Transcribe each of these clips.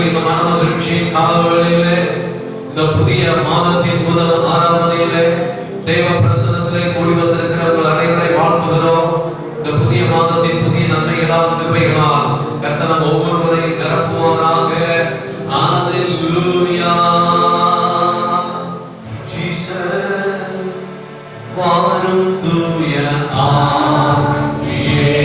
இந்த மனமகிழ்ச்சியின் காலவேளையிலே இந்த புதிய மாதத்தின் முதல் ஆராதனையிலே தேவ பிரசன்னத்திலே கூடி வந்திருக்கிறவர்கள் அனைவரை வாழ்த்துகிறோம். இந்த புதிய மாதத்தின் புதிய நன்மைகளால் கிருபைகளால் கர்த்தர் நம் ஒவ்வொருவரையும் நிரப்புவாராக. ஹalleluya. ஜீசஸ் வாரும் தூய ஆவியே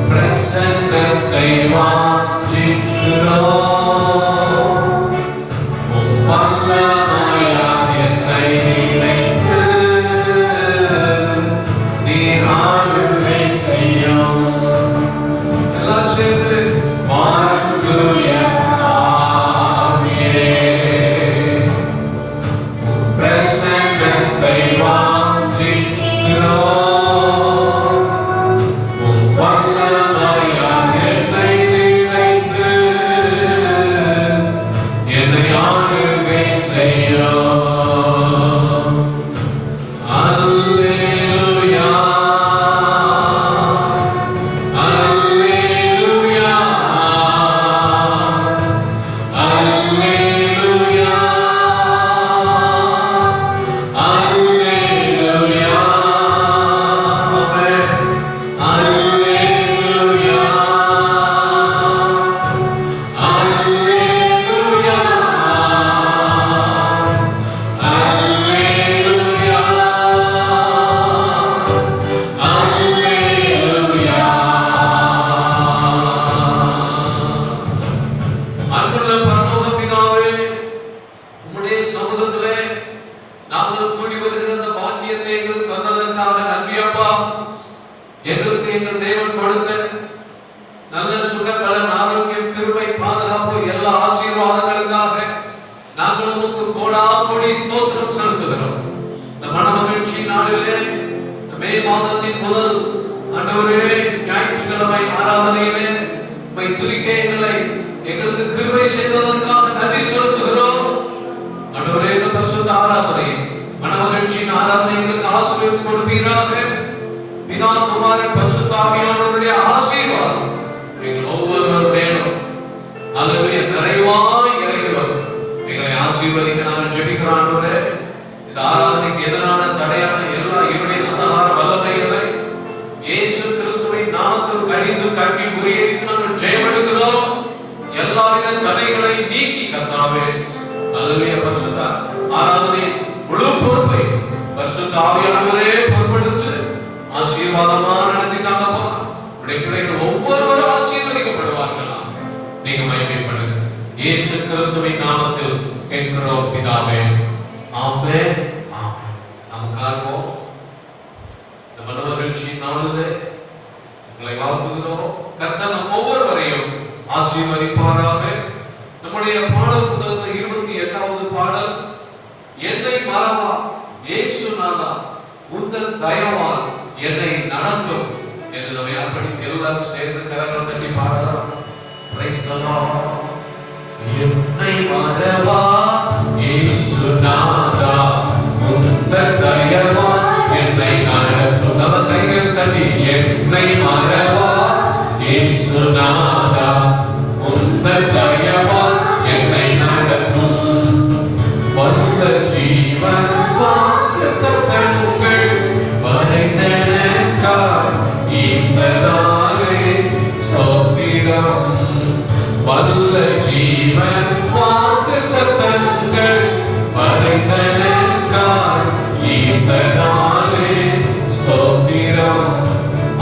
பிரசன்னத்தை வாஞ்சிக்கிறோம்.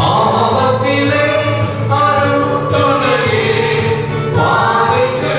ஆவத்திலே அருள் துணையே வாதைக்கு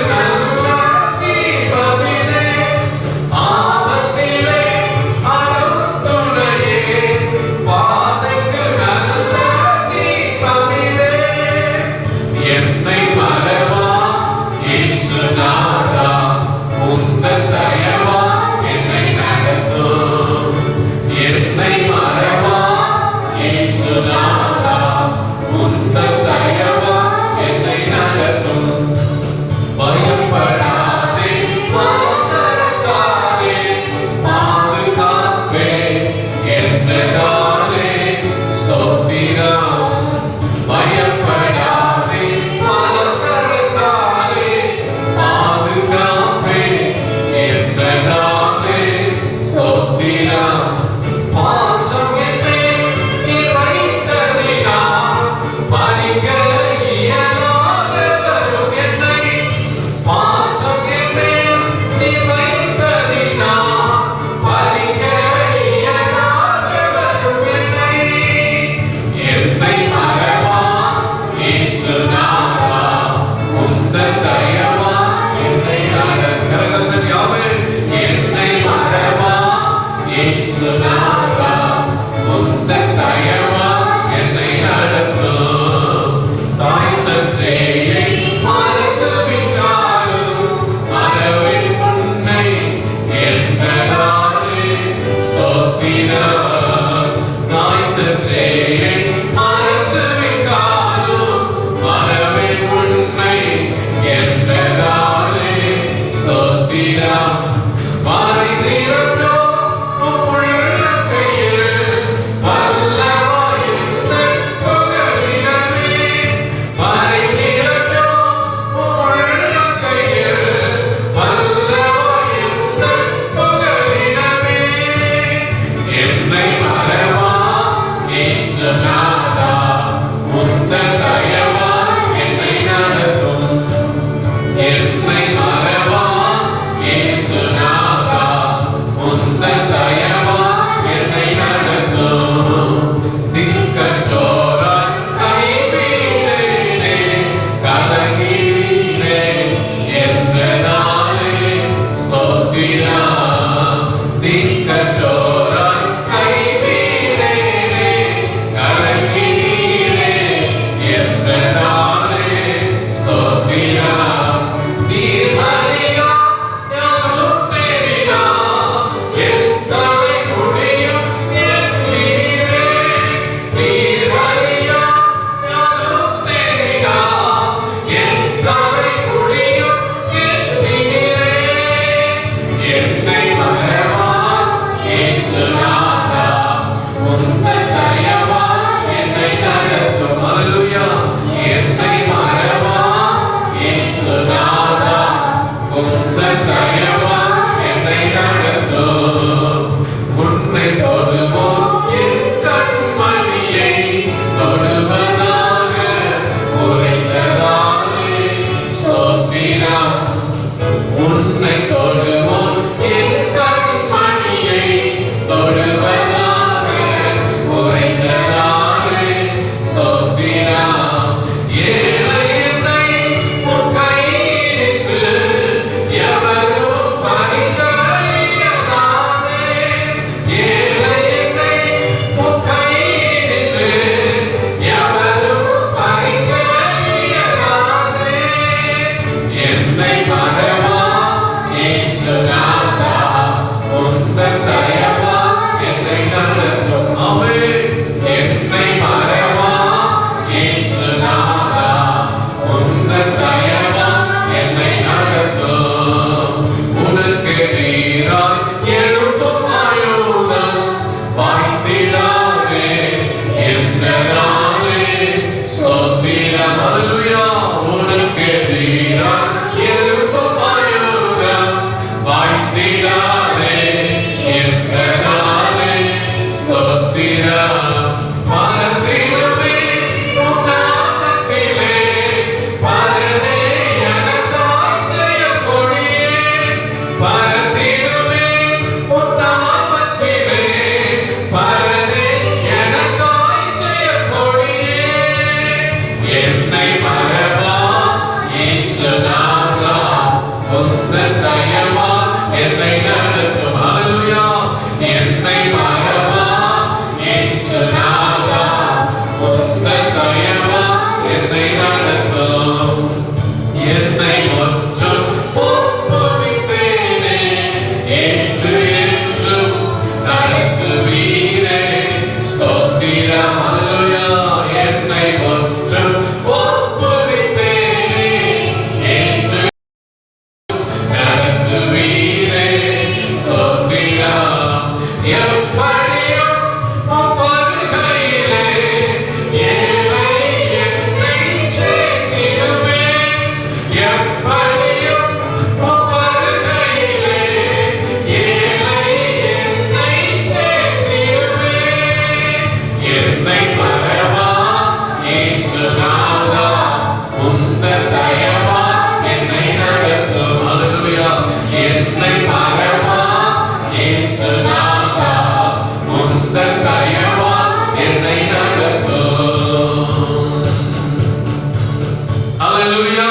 ஹalleluya.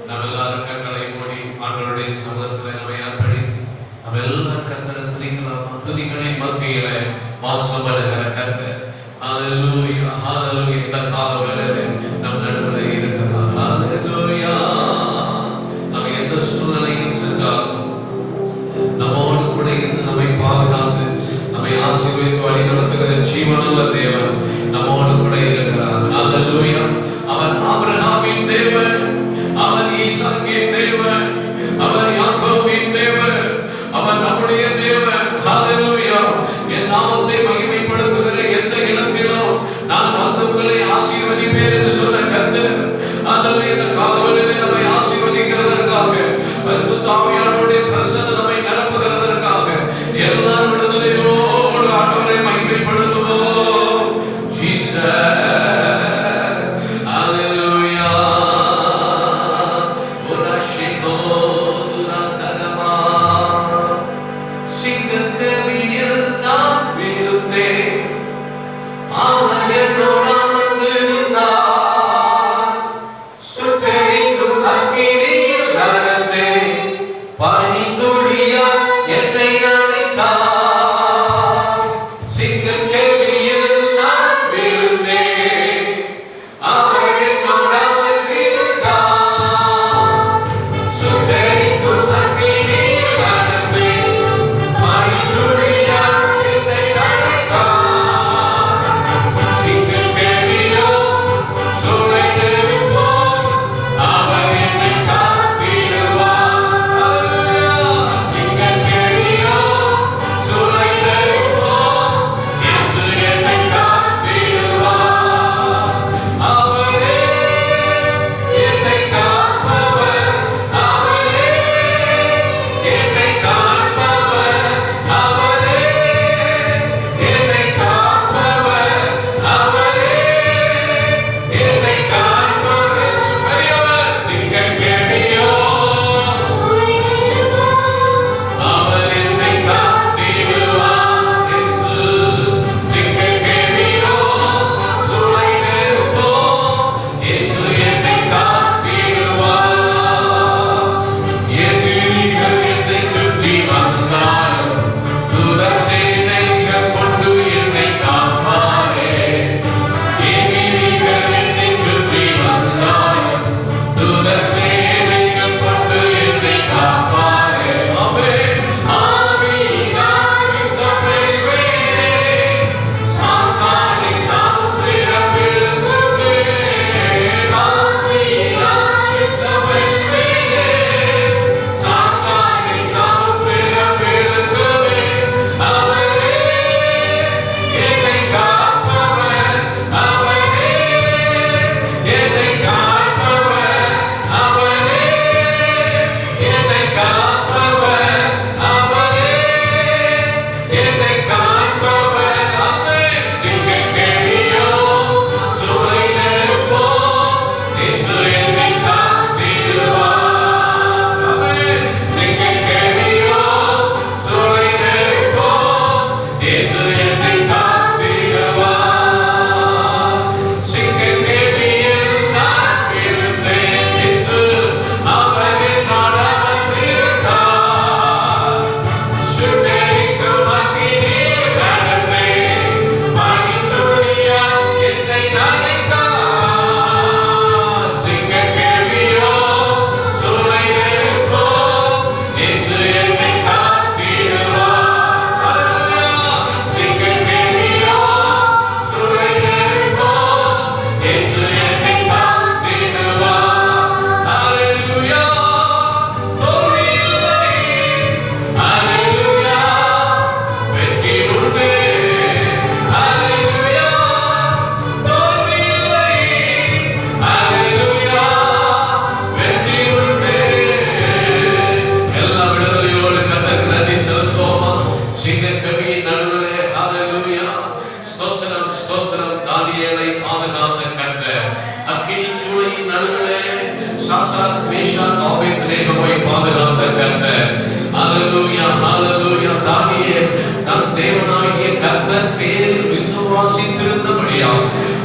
நாம் எல்லாரும் கண்களை மூடி ஆண்டவருடைய சமூகத்தில் நம்மை அர்ப்பணித்து நாம் எல்லாரும் கர்த்தரை துதிக்கலாமா? துதிகளின் மத்தியிலே வாசம் பண்ணுகிற கர்த்தர் ஹalleluya ஹalleluya. இந்த காலவெளியிலே நம் நடுவில் இருக்கிறார். ஹalleluya. நாம் எந்த சூழ்நிலையில் சென்றாலும் நம்மோடு கூட இருந்து நம்மை பாதுகாத்து நம்மை ஆசீர்வதித்து வழி நடத்துகிற ஜீவனுள்ள தேவன் நம்மோடு கூட இருக்கிறார். ஹalleluya. அவர் ஆபிரகாமின் தேவன், அவர் ஈசாக்கின் தேவன், அவர் யாக்கோபின் தேவன், அவர் நம்முடைய தேவன். ஹalleluya. என் நாமத்தை மகிமைப்படுத்துகிற எந்த இடத்திலும் நான் வந்து உங்களை ஆசீர்வதிப்பேன் என்று சொன்ன கர்த்தர் ஹalleluya. இந்த காலவெளியிலே நம்மை ஆசீர்வதிக்கிறதற்காக பரிசுத்த ஆவியானவருடைய பிரசன்னம் நம்மை நிரப்புகிறதற்காக எல்லாரும் விடுதலையோடு ஆண்டவரை மகிமைப்படுத்துவோம். ஜீசஸ்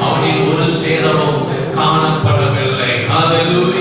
அவனில் ஒரு சேதமும் காணப்படவில்லை. ஹalleluya.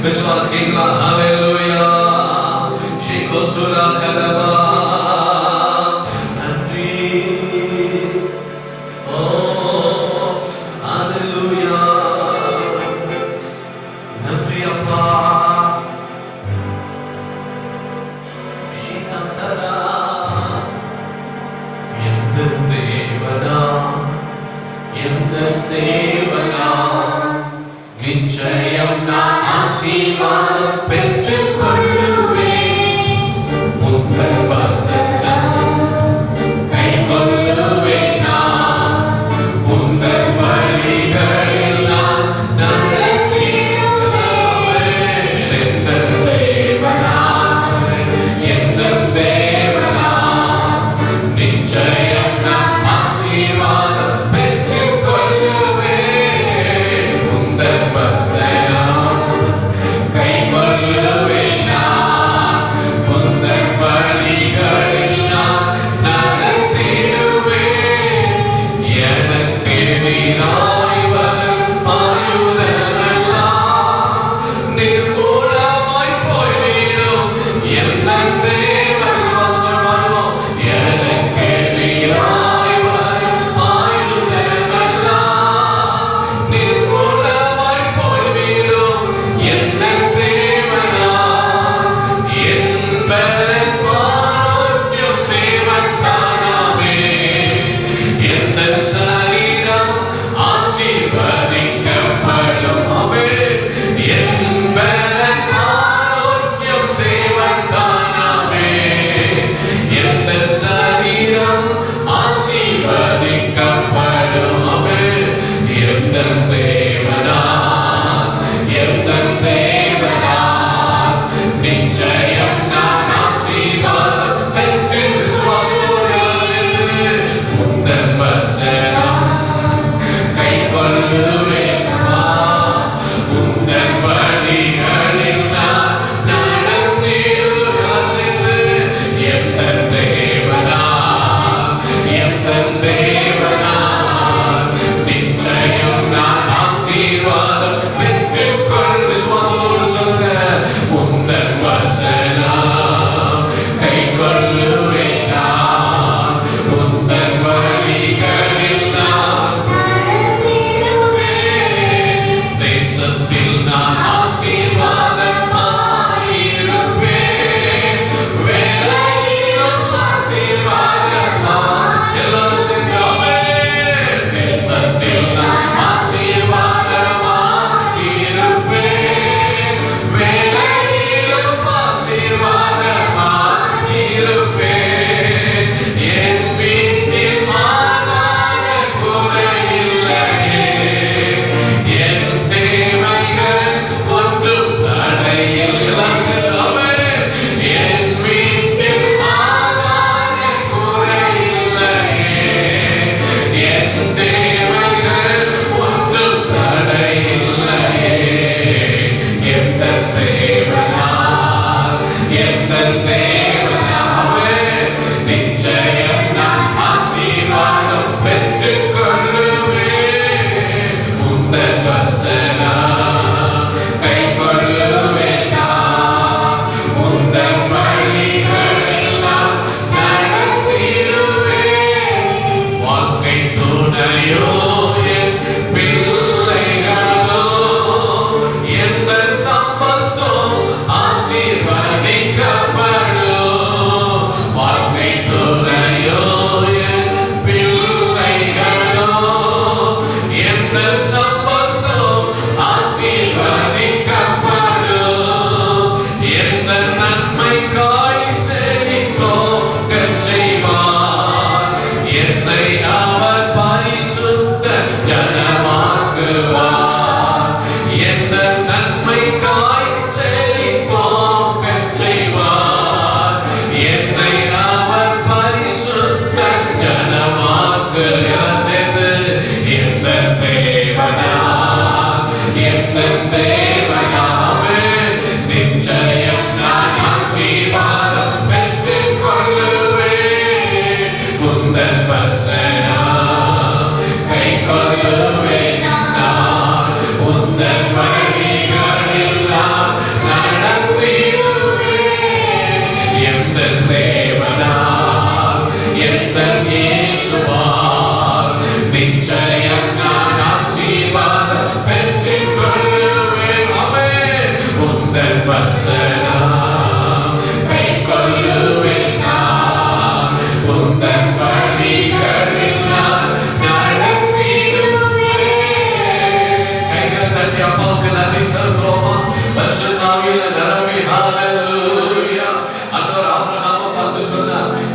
விசுவாசிங்களா? ஹalleluya. ஷிகோதுரா கலபா நன்றி. ஓ ஹalleluya. நன்றி அப்பா. ஷிகந்தரா எந்த தேவனா நிச்சயம் நான் ஆசீர்வாதம் பெற்றுக் கொள்ளுவேன். புத்தர் வசனம் கைக்கொள்ளுவேன் நான். புத்தர் வழிகளில் நான் நடந்திடுவேன். எந்த தேவனா நிச்சயம் நான் ஆசீர்வாதம் பெற்றுக் கொள்ளுவேன். புத்தர் வசனம் கைக்கொள்ளுவேன் நான். புத்தர் வழிகளில் நான் நடந்திடுவேன். எனக்கு எதிராய் வரும் ஆயுதமெல்லாம் நிர்மூலமாய் போய்விடும். எந்த தேவன் சுவாசமானோம். எனக்கு எதிராய் வரும் ஆயுதமெல்லாம் நிர்மூலமாய் போய்விடும். எந்த தேவனா என் பலன் ஆரோக்கியம் தேவன் தானாவே. எந்த சரீரம் ஆசீர்வதிக்கப்படும். என் பலன் ஆரோக்கியம் தேவன் தானாவே.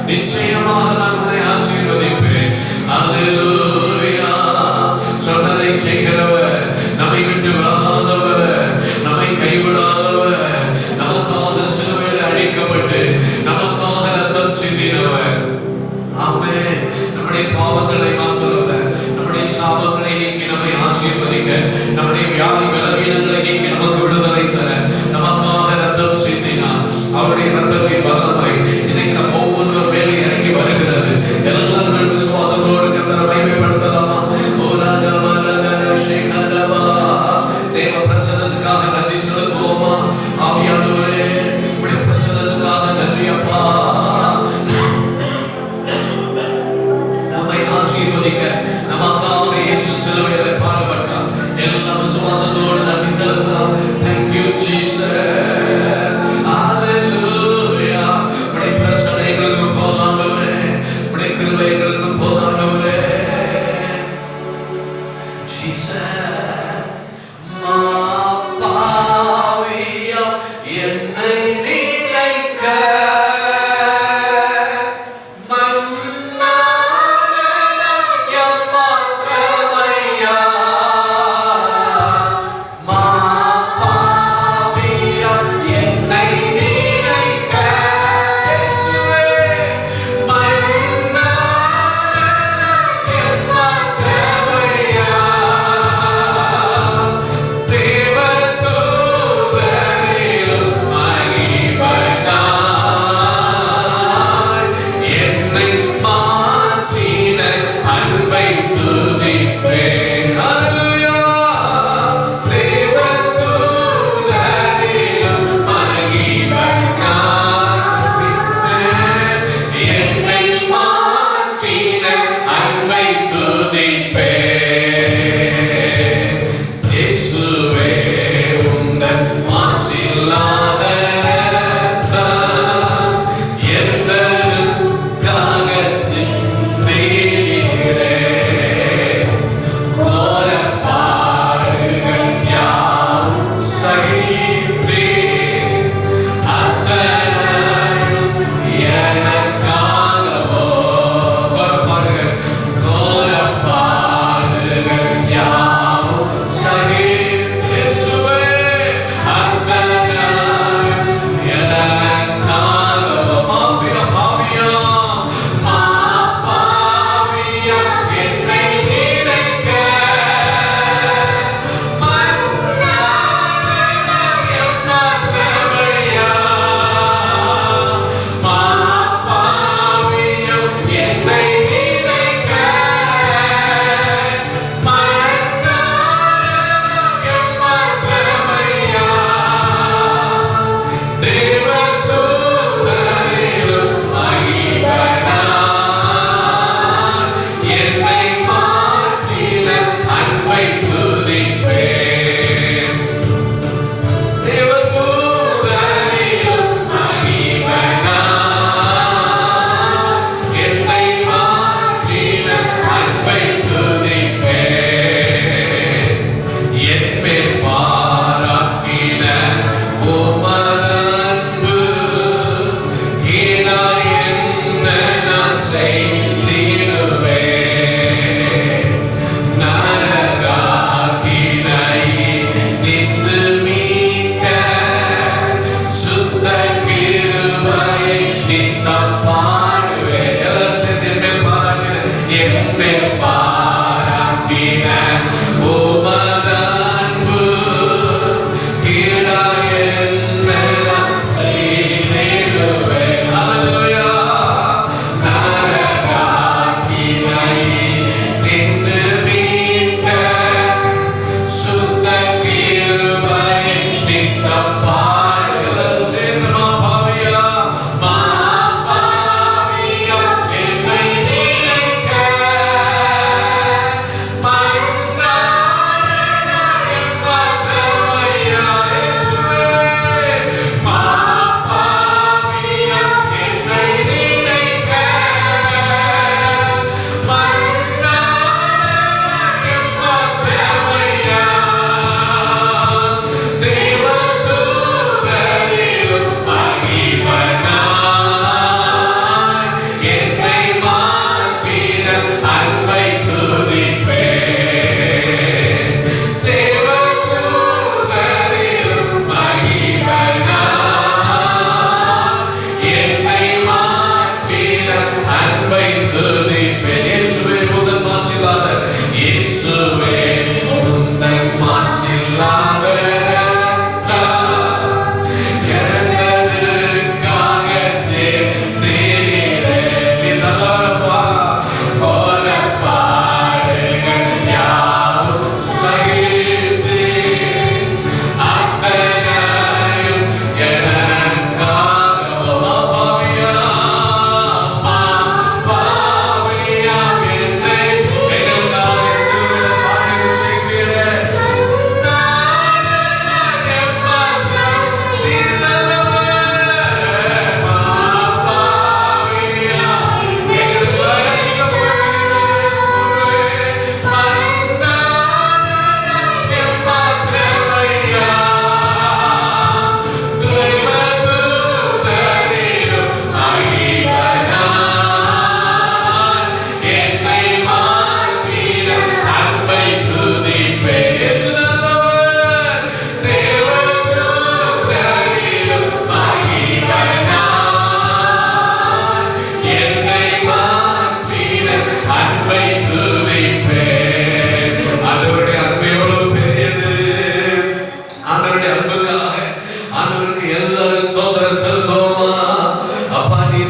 நிச்சயமாக நான் உன்னை ஆசீர்வதிப்பேன். அல்லேலூயா. சொன்னதை செய்கிறவர், நம்மை விட்டு விலகாதவர், நம்மை கைவிடாதவர், நமக்காக சிலுவையில் அடிக்கப்பட்டு நமக்காக ரத்தம் சிந்தினவர். ஆமென். நம்முடைய பாவங்களை மாத்திரமல்ல, நம்முடைய சாபங்களை நீக்கி நம்மை ஆசீர்வதிக்க, நம்முடைய வியாதி பலவீனங்களை நீக்கி நமக்கு விடுதலை தர நமக்காக ரத்தம் சிந்தினார். அவருடைய ரத்தத்தின் வல்லமை இன்னைக்கு நம்ம ஒவ்வொருவர் மேலே இறங்கி வருகிறது. எல்லாரும் விசுவாசத்தோடு கர்த்தரை மகிமைப்படுத்தலாமா? தேவ பிரசன்னத்துக்காக நன்றி செலுத்துவோமா? ஆவியானவரே, உம்முடைய பிரசன்னத்துக்காக நன்றி அப்பா. நம்மை ஆசீர்வதிக்க நமக்காக இயேசு சிலுவையில் பாடுபட்டார். எல்லா விசுவாசத்தோடு நன்றி செலுத்தலாம். Thank you Jesus. Hallelujah.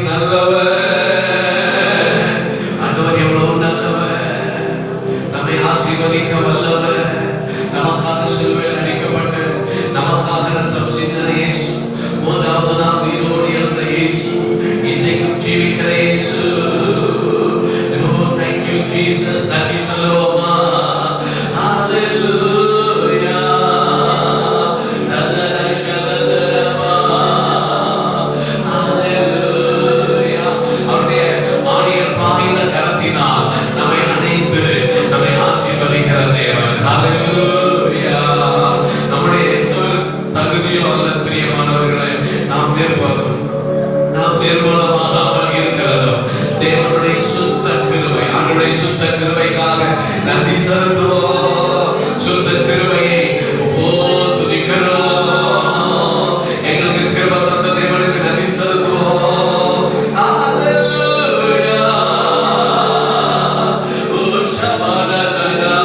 நல்லவர். ஆண்டவர் எவ்வளவு நல்லவர், நம்மை ஆசீர்வதிக்க வல்லவர். நமக்காக சிலுவையில் அடிக்கப்பட்டு நமக்காக ரத்தம் சிந்தின இயேசு, மூன்றாவது நாள் உயிரோடு எழுந்த இயேசு, இன்றைக்கும் ஜீவிக்கிற இயேசு. Oh, thank you Jesus. நன்றி சொல்லுவோமா? Hallelujah. நகர சகதரவா. Hallelujah. அவருடைய ஆணியர் பாய்ந்த கரத்தினால் நம்மை அணைத்து நம்மை ஆசீர்வதிக்கிற தேவன். Hallelujah. நம்முடைய தகுதியோ அல்ல பிரியமானவர்களே, நாம் நிர்மூலமாகாமல் இருக்கிறதோ தேவனுடைய சுத்த கிருபை. அவருடைய சுத்த கிருபைக்காக நன்றி செலுத்துவோம். சுத்த கிருபையை துதிக்கிறோம். எங்களுக்கு கிருபை தந்த தேவனுக்கு நன்றி செலுத்துவோம். Hallelujah. ஓ ஷபரதரா.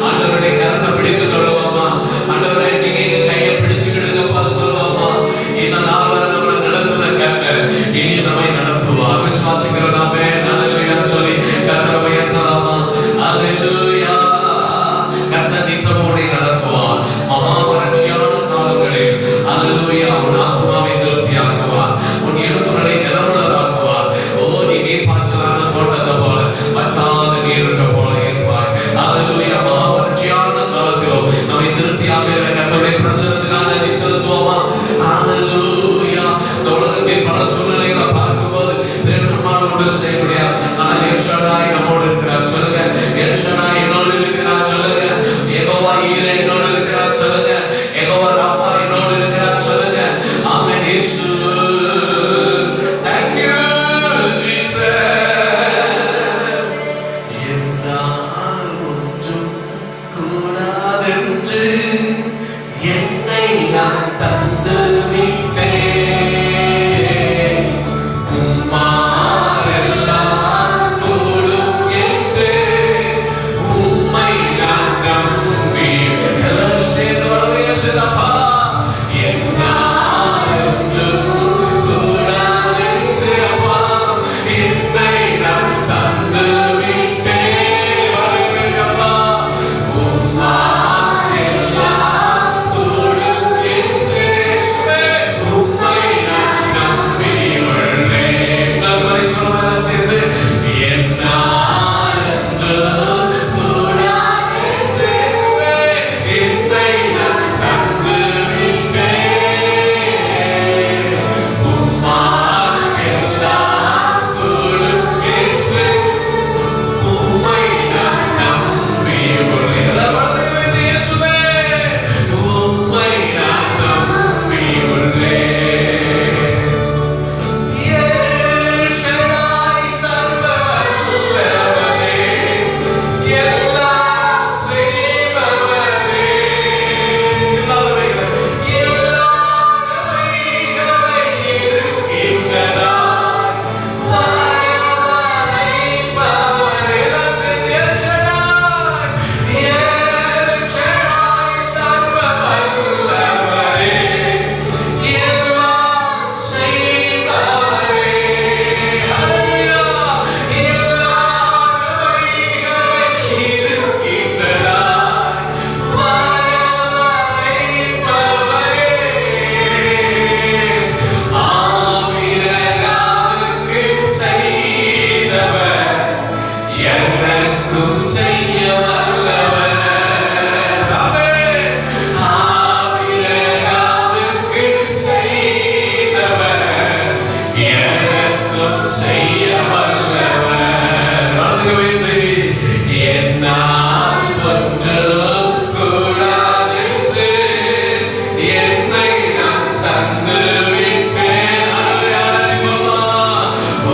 ஆண்டவருடைய கரத்தை பிடித்து கொள்வோமா? ஆண்டவரே, நீங்க எங்க கையை பிடிச்சுக்கிடுங்கப்பா சொல்லுவோமா? இந்த நாள் வரை நம்மளை நடத்துன கர்த்தர் இனி நம்மை நடத்துவார். விசுவாசிக்கிற நாமே ஹல்லேலூயா சொல்லி கர்த்தரை உயர்த்தலாமா? ஹல்லேலூயா. கர்த்தர் நித்தமோடு நடத்துவார். மகா வறட்சியான காலங்களில் ஹல்லேலூயா உன் ஆத்மாவை திருப்தியாக்குவார், உன் எலும்புகளை நிலவுள்ளதாக்குவார். ஓ, நீ நீர் பாய்ச்சலான தோட்டத்தை போல வற்றாத நீரற்ற போல இருப்பாய். ஹல்லேலூயா. மகா வறட்சியான காலத்திலும் நம்மை திருப்தியாக்குகிற கர்த்தருடைய பிரசன்னத்துக்காக நன்றி செலுத்துவோமா? ஹல்லேலூயா. இந்த உலகத்தின் பல சூழ்நிலைகளை பார்க்கும்போது நம்மால் ஒன்று செய்ய முடியாது. ஆனால் எல் ஷடாய் நம்மோடு இருக்கிறார் சொல்லுங்க. எல் ஷடாய் என்னோடு இருக்கிறார் சொல்லுங்க. யெகோவா ஈரே என்னோடு இருக்கிறார் சொல்லுங்க. யெகோவா ராஃபா என்னோடு இருக்கிறார் சொல்லுங்க. ஆமென் இயேசு. Thank you Jesus. என்னால் ஒன்றும் கூடாதென்று என்னை நான் தந்து விட்டேன். உம்மாலெல்லாம் கூடும் என்று உம்மை நான் நம்பி. எல்லாரும் சேர்ந்து வளர்ந்து செல்லப்பா. என்னால் ஒன்றும் கூடாதென்று அப்பா என்னை நான் தந்து விட்டேன். வளர்கிறப்பா. உம்மாலெல்லாம் கூடும் என்று உம்மை நான் நம்பி உள்ளேன். எல்லாரும் சொல்லுங்க சேர்ந்து. என்னால் ஒன்றும் கூடாதென்று என்னை நான் தந்து விட்டேன். உம்மாலெல்லாம் கூடும் என்று உம்மை நான் நம்பி உள்ளேன். எல்லாரும் இயேசுவே, உம்மை நான் நம்பி உள்ளேன். எல் ஷடாய் சர்வ வல்லவரே, எல்லாம் செய்பவரே. எல்லாவைகளை இருக்கின்றதாய் வரவழைப்பவரே. எல்லாம் சேர்ந்து எல் ஷடாய். எல் ஷடாய் சர்வ வல்லவரே, எல்லாம் செய்பவரே. ஹல்லேலூயா. எல்லாவைகளை இருக்கின்றதாய் வரவழைப்பவரே. ஆபிரகாமுக்கு செய்தவர் எனக்கும் செய்ய வல்லவர். ஆமென். ஆபிரகாமுக்கு செய்தவர் எனக்கும் செய்ய வல்லவர். வலது வைத்து என்னால் ஒன்றும் கூடாதென்று என்னை நான் தந்து விட்டேன். ஆராதிப்போமா?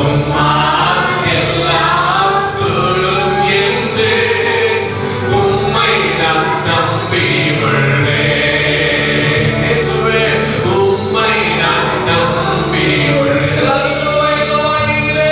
உம்மால் எல்லாம் கூடும் என்று உம்மை நான் நம்பி உள்ளேன். இயேசுவே, உம்மை நான் நம்பி உள்ளேன். எல்லாரும் சொல்லுங்க. யெகோவா ஈரே,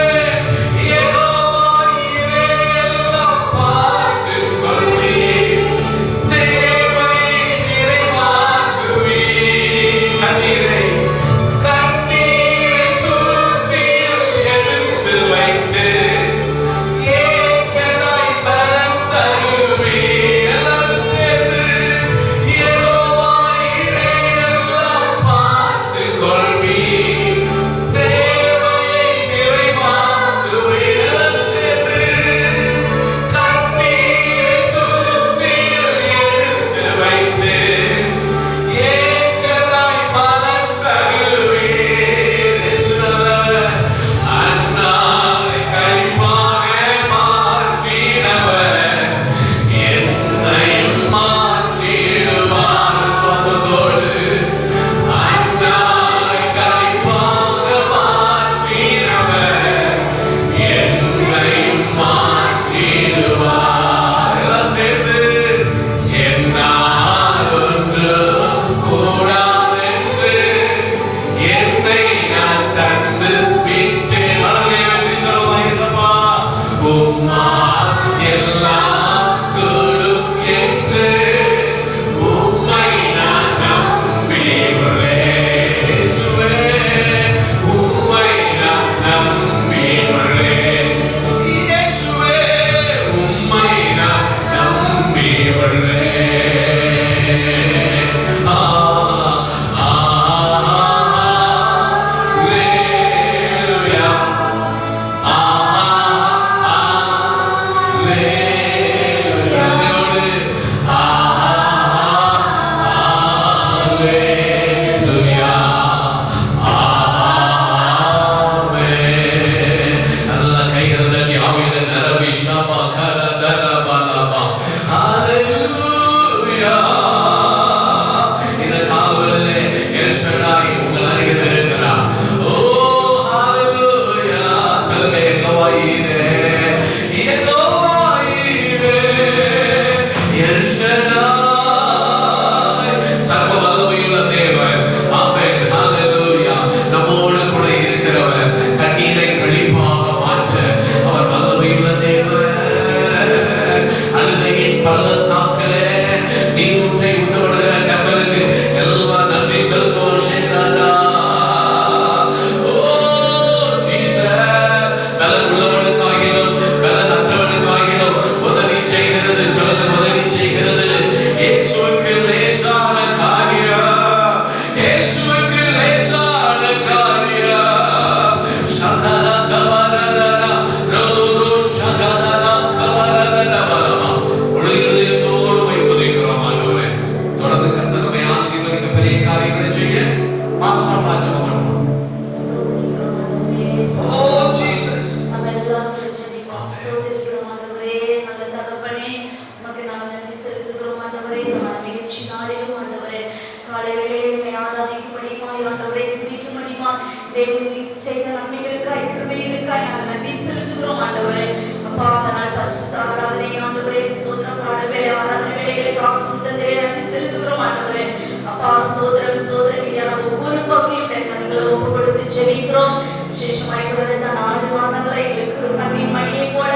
Oh Jesus. நம்மெல்லாம் ஜெபிக்கிறோம். ஸ்தோத்திரிக்கிறோம் ஆண்டவரே. நல்ல தகப்பனே, உமக்கு நாங்கள் நன்றி செலுத்துகிறோம் ஆண்டவரே. இந்த மகிழ்ச்சி நாளிலும் ஆண்டவரே, காலை வேளையிலே ஆராதிக்கும்படியுமாய் ஆண்டவரே, துதிக்கும்படியுமாய் தேவன் செய்த நன்மைகளுக்காய் கிருபைகளுக்காய் நாங்கள் நன்றி செலுத்துகிறோம் ஆண்டவரே. அப்பா, அந்த நாள் பரிசுத்த ஆராதனை ஆண்டவரே, ஸ்தோத்திரம் பாடல்களை ஆராதனை வேளைகளுக்கு ஆசீர்வதித்தே நன்றி செலுத்துகிறோம் ஆண்டவரே. அப்பா, ஸ்தோத்திரம் ஸ்தோத்திரம். இதான ஒவ்வொரு பகுதியும் கரங்களை ஒப்பு கொடுத்து ஜெபிக்கிறோம். விசேஷமாய் கூட நாடு மாதங்களை எங்களுக்கு ஒரு கண்ணின் மணியை போல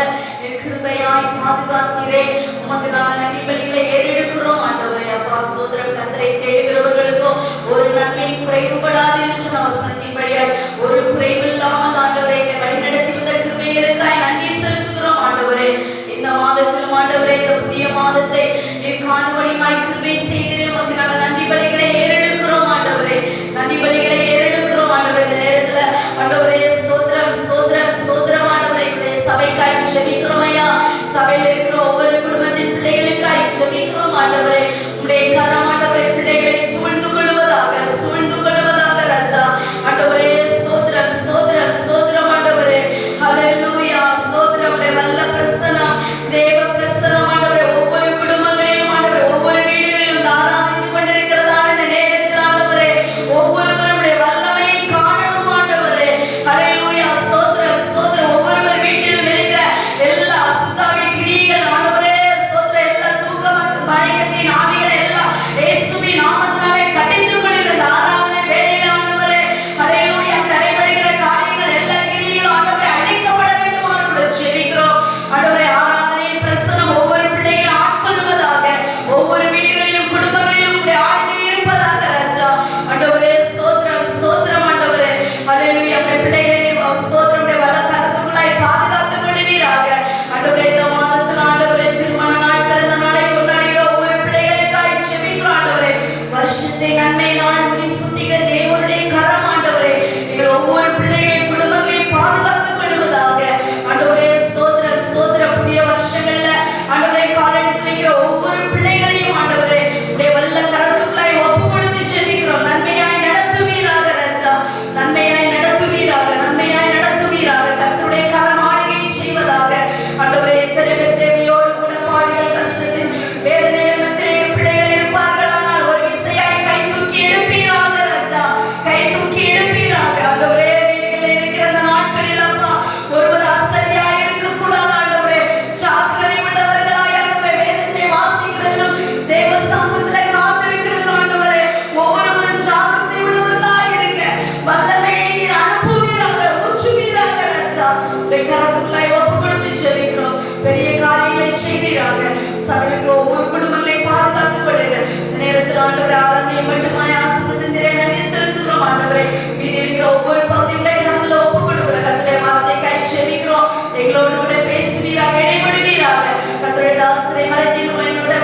கிருபையாய் பாதுகாத்தீரே. உமக்கு நாங்கள் நன்றி பலிகளை ஏறெடுக்கிறோம் ஆண்டவரே. அப்பா, ஸ்தோத்திரம். கர்த்தரை தேடுகிறவர்களுக்கும் ஒரு நன்மை குறைவுபடாது என்று சொன்ன வசனத்தின்படியாய் ஒரு குறைவில்லாமல் ஆண்டவரே வழிநடத்தி வந்த கிருபைகளுக்காய் நன்றி செலுத்துகிறோம் ஆண்டவரே. இந்த மாதத்திலும் ஆண்டவரே, இந்த புதிய மாதத்தை நீர் காணும்படியாய் கிருபை செய்து உமக்கு நாங்கள் நன்றி பலிகளை ஏறெடுக்கிறோம் ஆண்டவரே. நன்றி பலிகளை ஏறெடுக்கிறோம் ஆண்டவரே. இந்த நேரத்துல ஆண்டவரே, ஸ்தோத்திரம் ஸ்தோத்திரம் ஸ்தோத்திரம் ஆண்டவரே. இந்த சபைக்காய் ஜெபிக்கிறோம் ஐயா. சபையில் இருக்கிற ஒவ்வொரு குடும்பத்தின் பிள்ளைகளுக்காய் ஜெபிக்கிறோம் ஆண்டவரே. உம்முடைய கரம் ஆண்டவரே பிள்ளைகளை சூழ்ந்து கொள்வதாக ராஜா. ஆண்டவரே, ஸ்தோத்திரம் ஸ்தோத்திரம் ஸ்தோத்திரம் ஆண்டவரே. ஹல்லேலூயா. ஸ்தோத்திரம். உம்முடைய வல்ல பிரசன்னம், தேவ பிரசன்னம் ஆண்டவரே ஒவ்வொரு குடும்பங்களிலும் ஆண்டவரே, ஒவ்வொரு வீடுகளிலும் ஆராதித்துக் கொண்டிருக்கிறதான இந்த நேரத்தில் ஆண்டவரே, ஒவ்வொருவருடைய வல்லமையை காணணும் ஆண்டவரே. ஹல்லேலூயா. ஸ்தோத்திரம் ஸ்தோத்திரம். ஒவ்வொரு வீட்டிலும் இருக்கிற எல்லா சுத்தாவி கிரியைகள் ஆண்டவரே, ஸ்தோத்திரம், எல்லா தூக்க மயக்கத்தின் ஆவிகளை எல்லாம் இயேசுவின் நாமத்தினாலே கடிந்து கொள்கிற ஆராதனை வேளையில் ஆண்டவரே, ஹல்லேலூயா, தடைபடுகிற காரியங்கள் எல்லா கிரியைகளும் ஆண்டவரே அழிக்கப்பட வேண்டுமாறு கூட ஜெபிக்கிறோம் ஆண்டவரே. ஆராதனையின் பிரசன்னம் ஒவ்வொரு பிள்ளைகளை ஆட்கொள்வதாக, ஒவ்வொரு வீடுகளிலும் குடும்பங்களிலும் உடைய ஆளுகை இருப்பதாக ராஜா. ஆண்டவரே, ஸ்தோத்திரம் ஸ்தோத்திரம் ஆண்டவரே. ஹல்லேலூயா. உடைய பிள்ளைகளை ஸ்தோத்திரம் வல்ல கருத்துக்களாய் பாதுகாத்துக் கொள்வீராக ஆண்டவரே. இந்த மாதத்தில் ஆண்டவரே, திருமண நாள் பிறந்த நாளை கொண்டாடுகிற ஒவ்வொரு பிள்ளைகளுக்காய் ஜெபிக்கிறோம் ஆண்டவரே. வருஷத்தை நன்மை நாள் முடி சுத்திகிற தேவனுடைய கரம் ஆண்டவரே, எங்கள் ஒவ்வொரு பிள்ளைகளின் குடும்பங்களையும் பாதுகாத்துக் கொள்வதாக ஆண்டவரே. ஸ்தோத்திரம் ஸ்தோத்திரம். புதிய வருஷங்கள்ல ஆண்டவரே காலெடுத்து வைக்கிற ஒவ்வொரு பிள்ளைகளையும் ஆண்டவரே உடைய வல்ல கருத்துக்களாய் ஒப்பு கொடுத்து ஜெபிக்கிறோம். நன்மையாய் நடத்துவீராக ராஜா. நன்மையாய் நடத்துவீராக, நன்மையாய் நடத்துவீராக. கர்த்தருடைய கரம் ஆளுகை செய்வதாக ஆண்டவரே. எத்தனை பேர் தேவையோடு கூட பாடுகள் கஷ்டத்தின் வேதனையில் மத்தியிலே பிள்ளைகள் இருப்பார்கள். ஆனால் ஒரு விசையாய் கை தூக்கி எடுப்பீராக ராஜா. கை தூக்கி எடுப்பீராக ஆண்டவரே. வீடுகளில் இருக்கிற அந்த நாட்களில் அப்பா ஒருவர் அசதியாய் இருக்கக்கூடாது ஆண்டவரே. ஜாக்கிரதை உள்ளவர்களாய் ஆண்டவரே, வேதத்தை வாசிக்கிறதிலும் தேவ சமூகத்திலே காத்திருக்கிறதிலும் ஆண்டவரே ஒவ்வொருவரும் ஜாக்கிரதை உள்ளவர்களாய் இருக்க வல்லமையை நீர் அனுப்புவீராக, ஊற்றுவீராக ராஜா. உடைய கரத்துக்குள்ளாய் ஒப்பு கொடுத்து ஜெபிக்கிறோம். பெரிய காரியங்களை செய்வீராக. சபையில் ஒவ்வொரு குடும்பங்களை பாதுகாத்துக் கொள்ளுங்க. இந்த நேரத்தில் ஆண்டவரே, ஆராதனையை மட்டுமாய் ஆசீர்வதித்தீரே நன்றி செலுத்துகிறோம் ஆண்டவரே. வீதியில் இருக்கிற ஒவ்வொரு பகுதியுடைய கரங்களை ஒப்பு கொடுக்கிற கர்த்தருடைய வார்த்தைக்காய் ஜெபிக்கிறோம். எங்களோடு கூட பேசுவீராக, இடைபடுவீராக. கர்த்தருடைய தாசரை மறைத்தில் என்னுடைய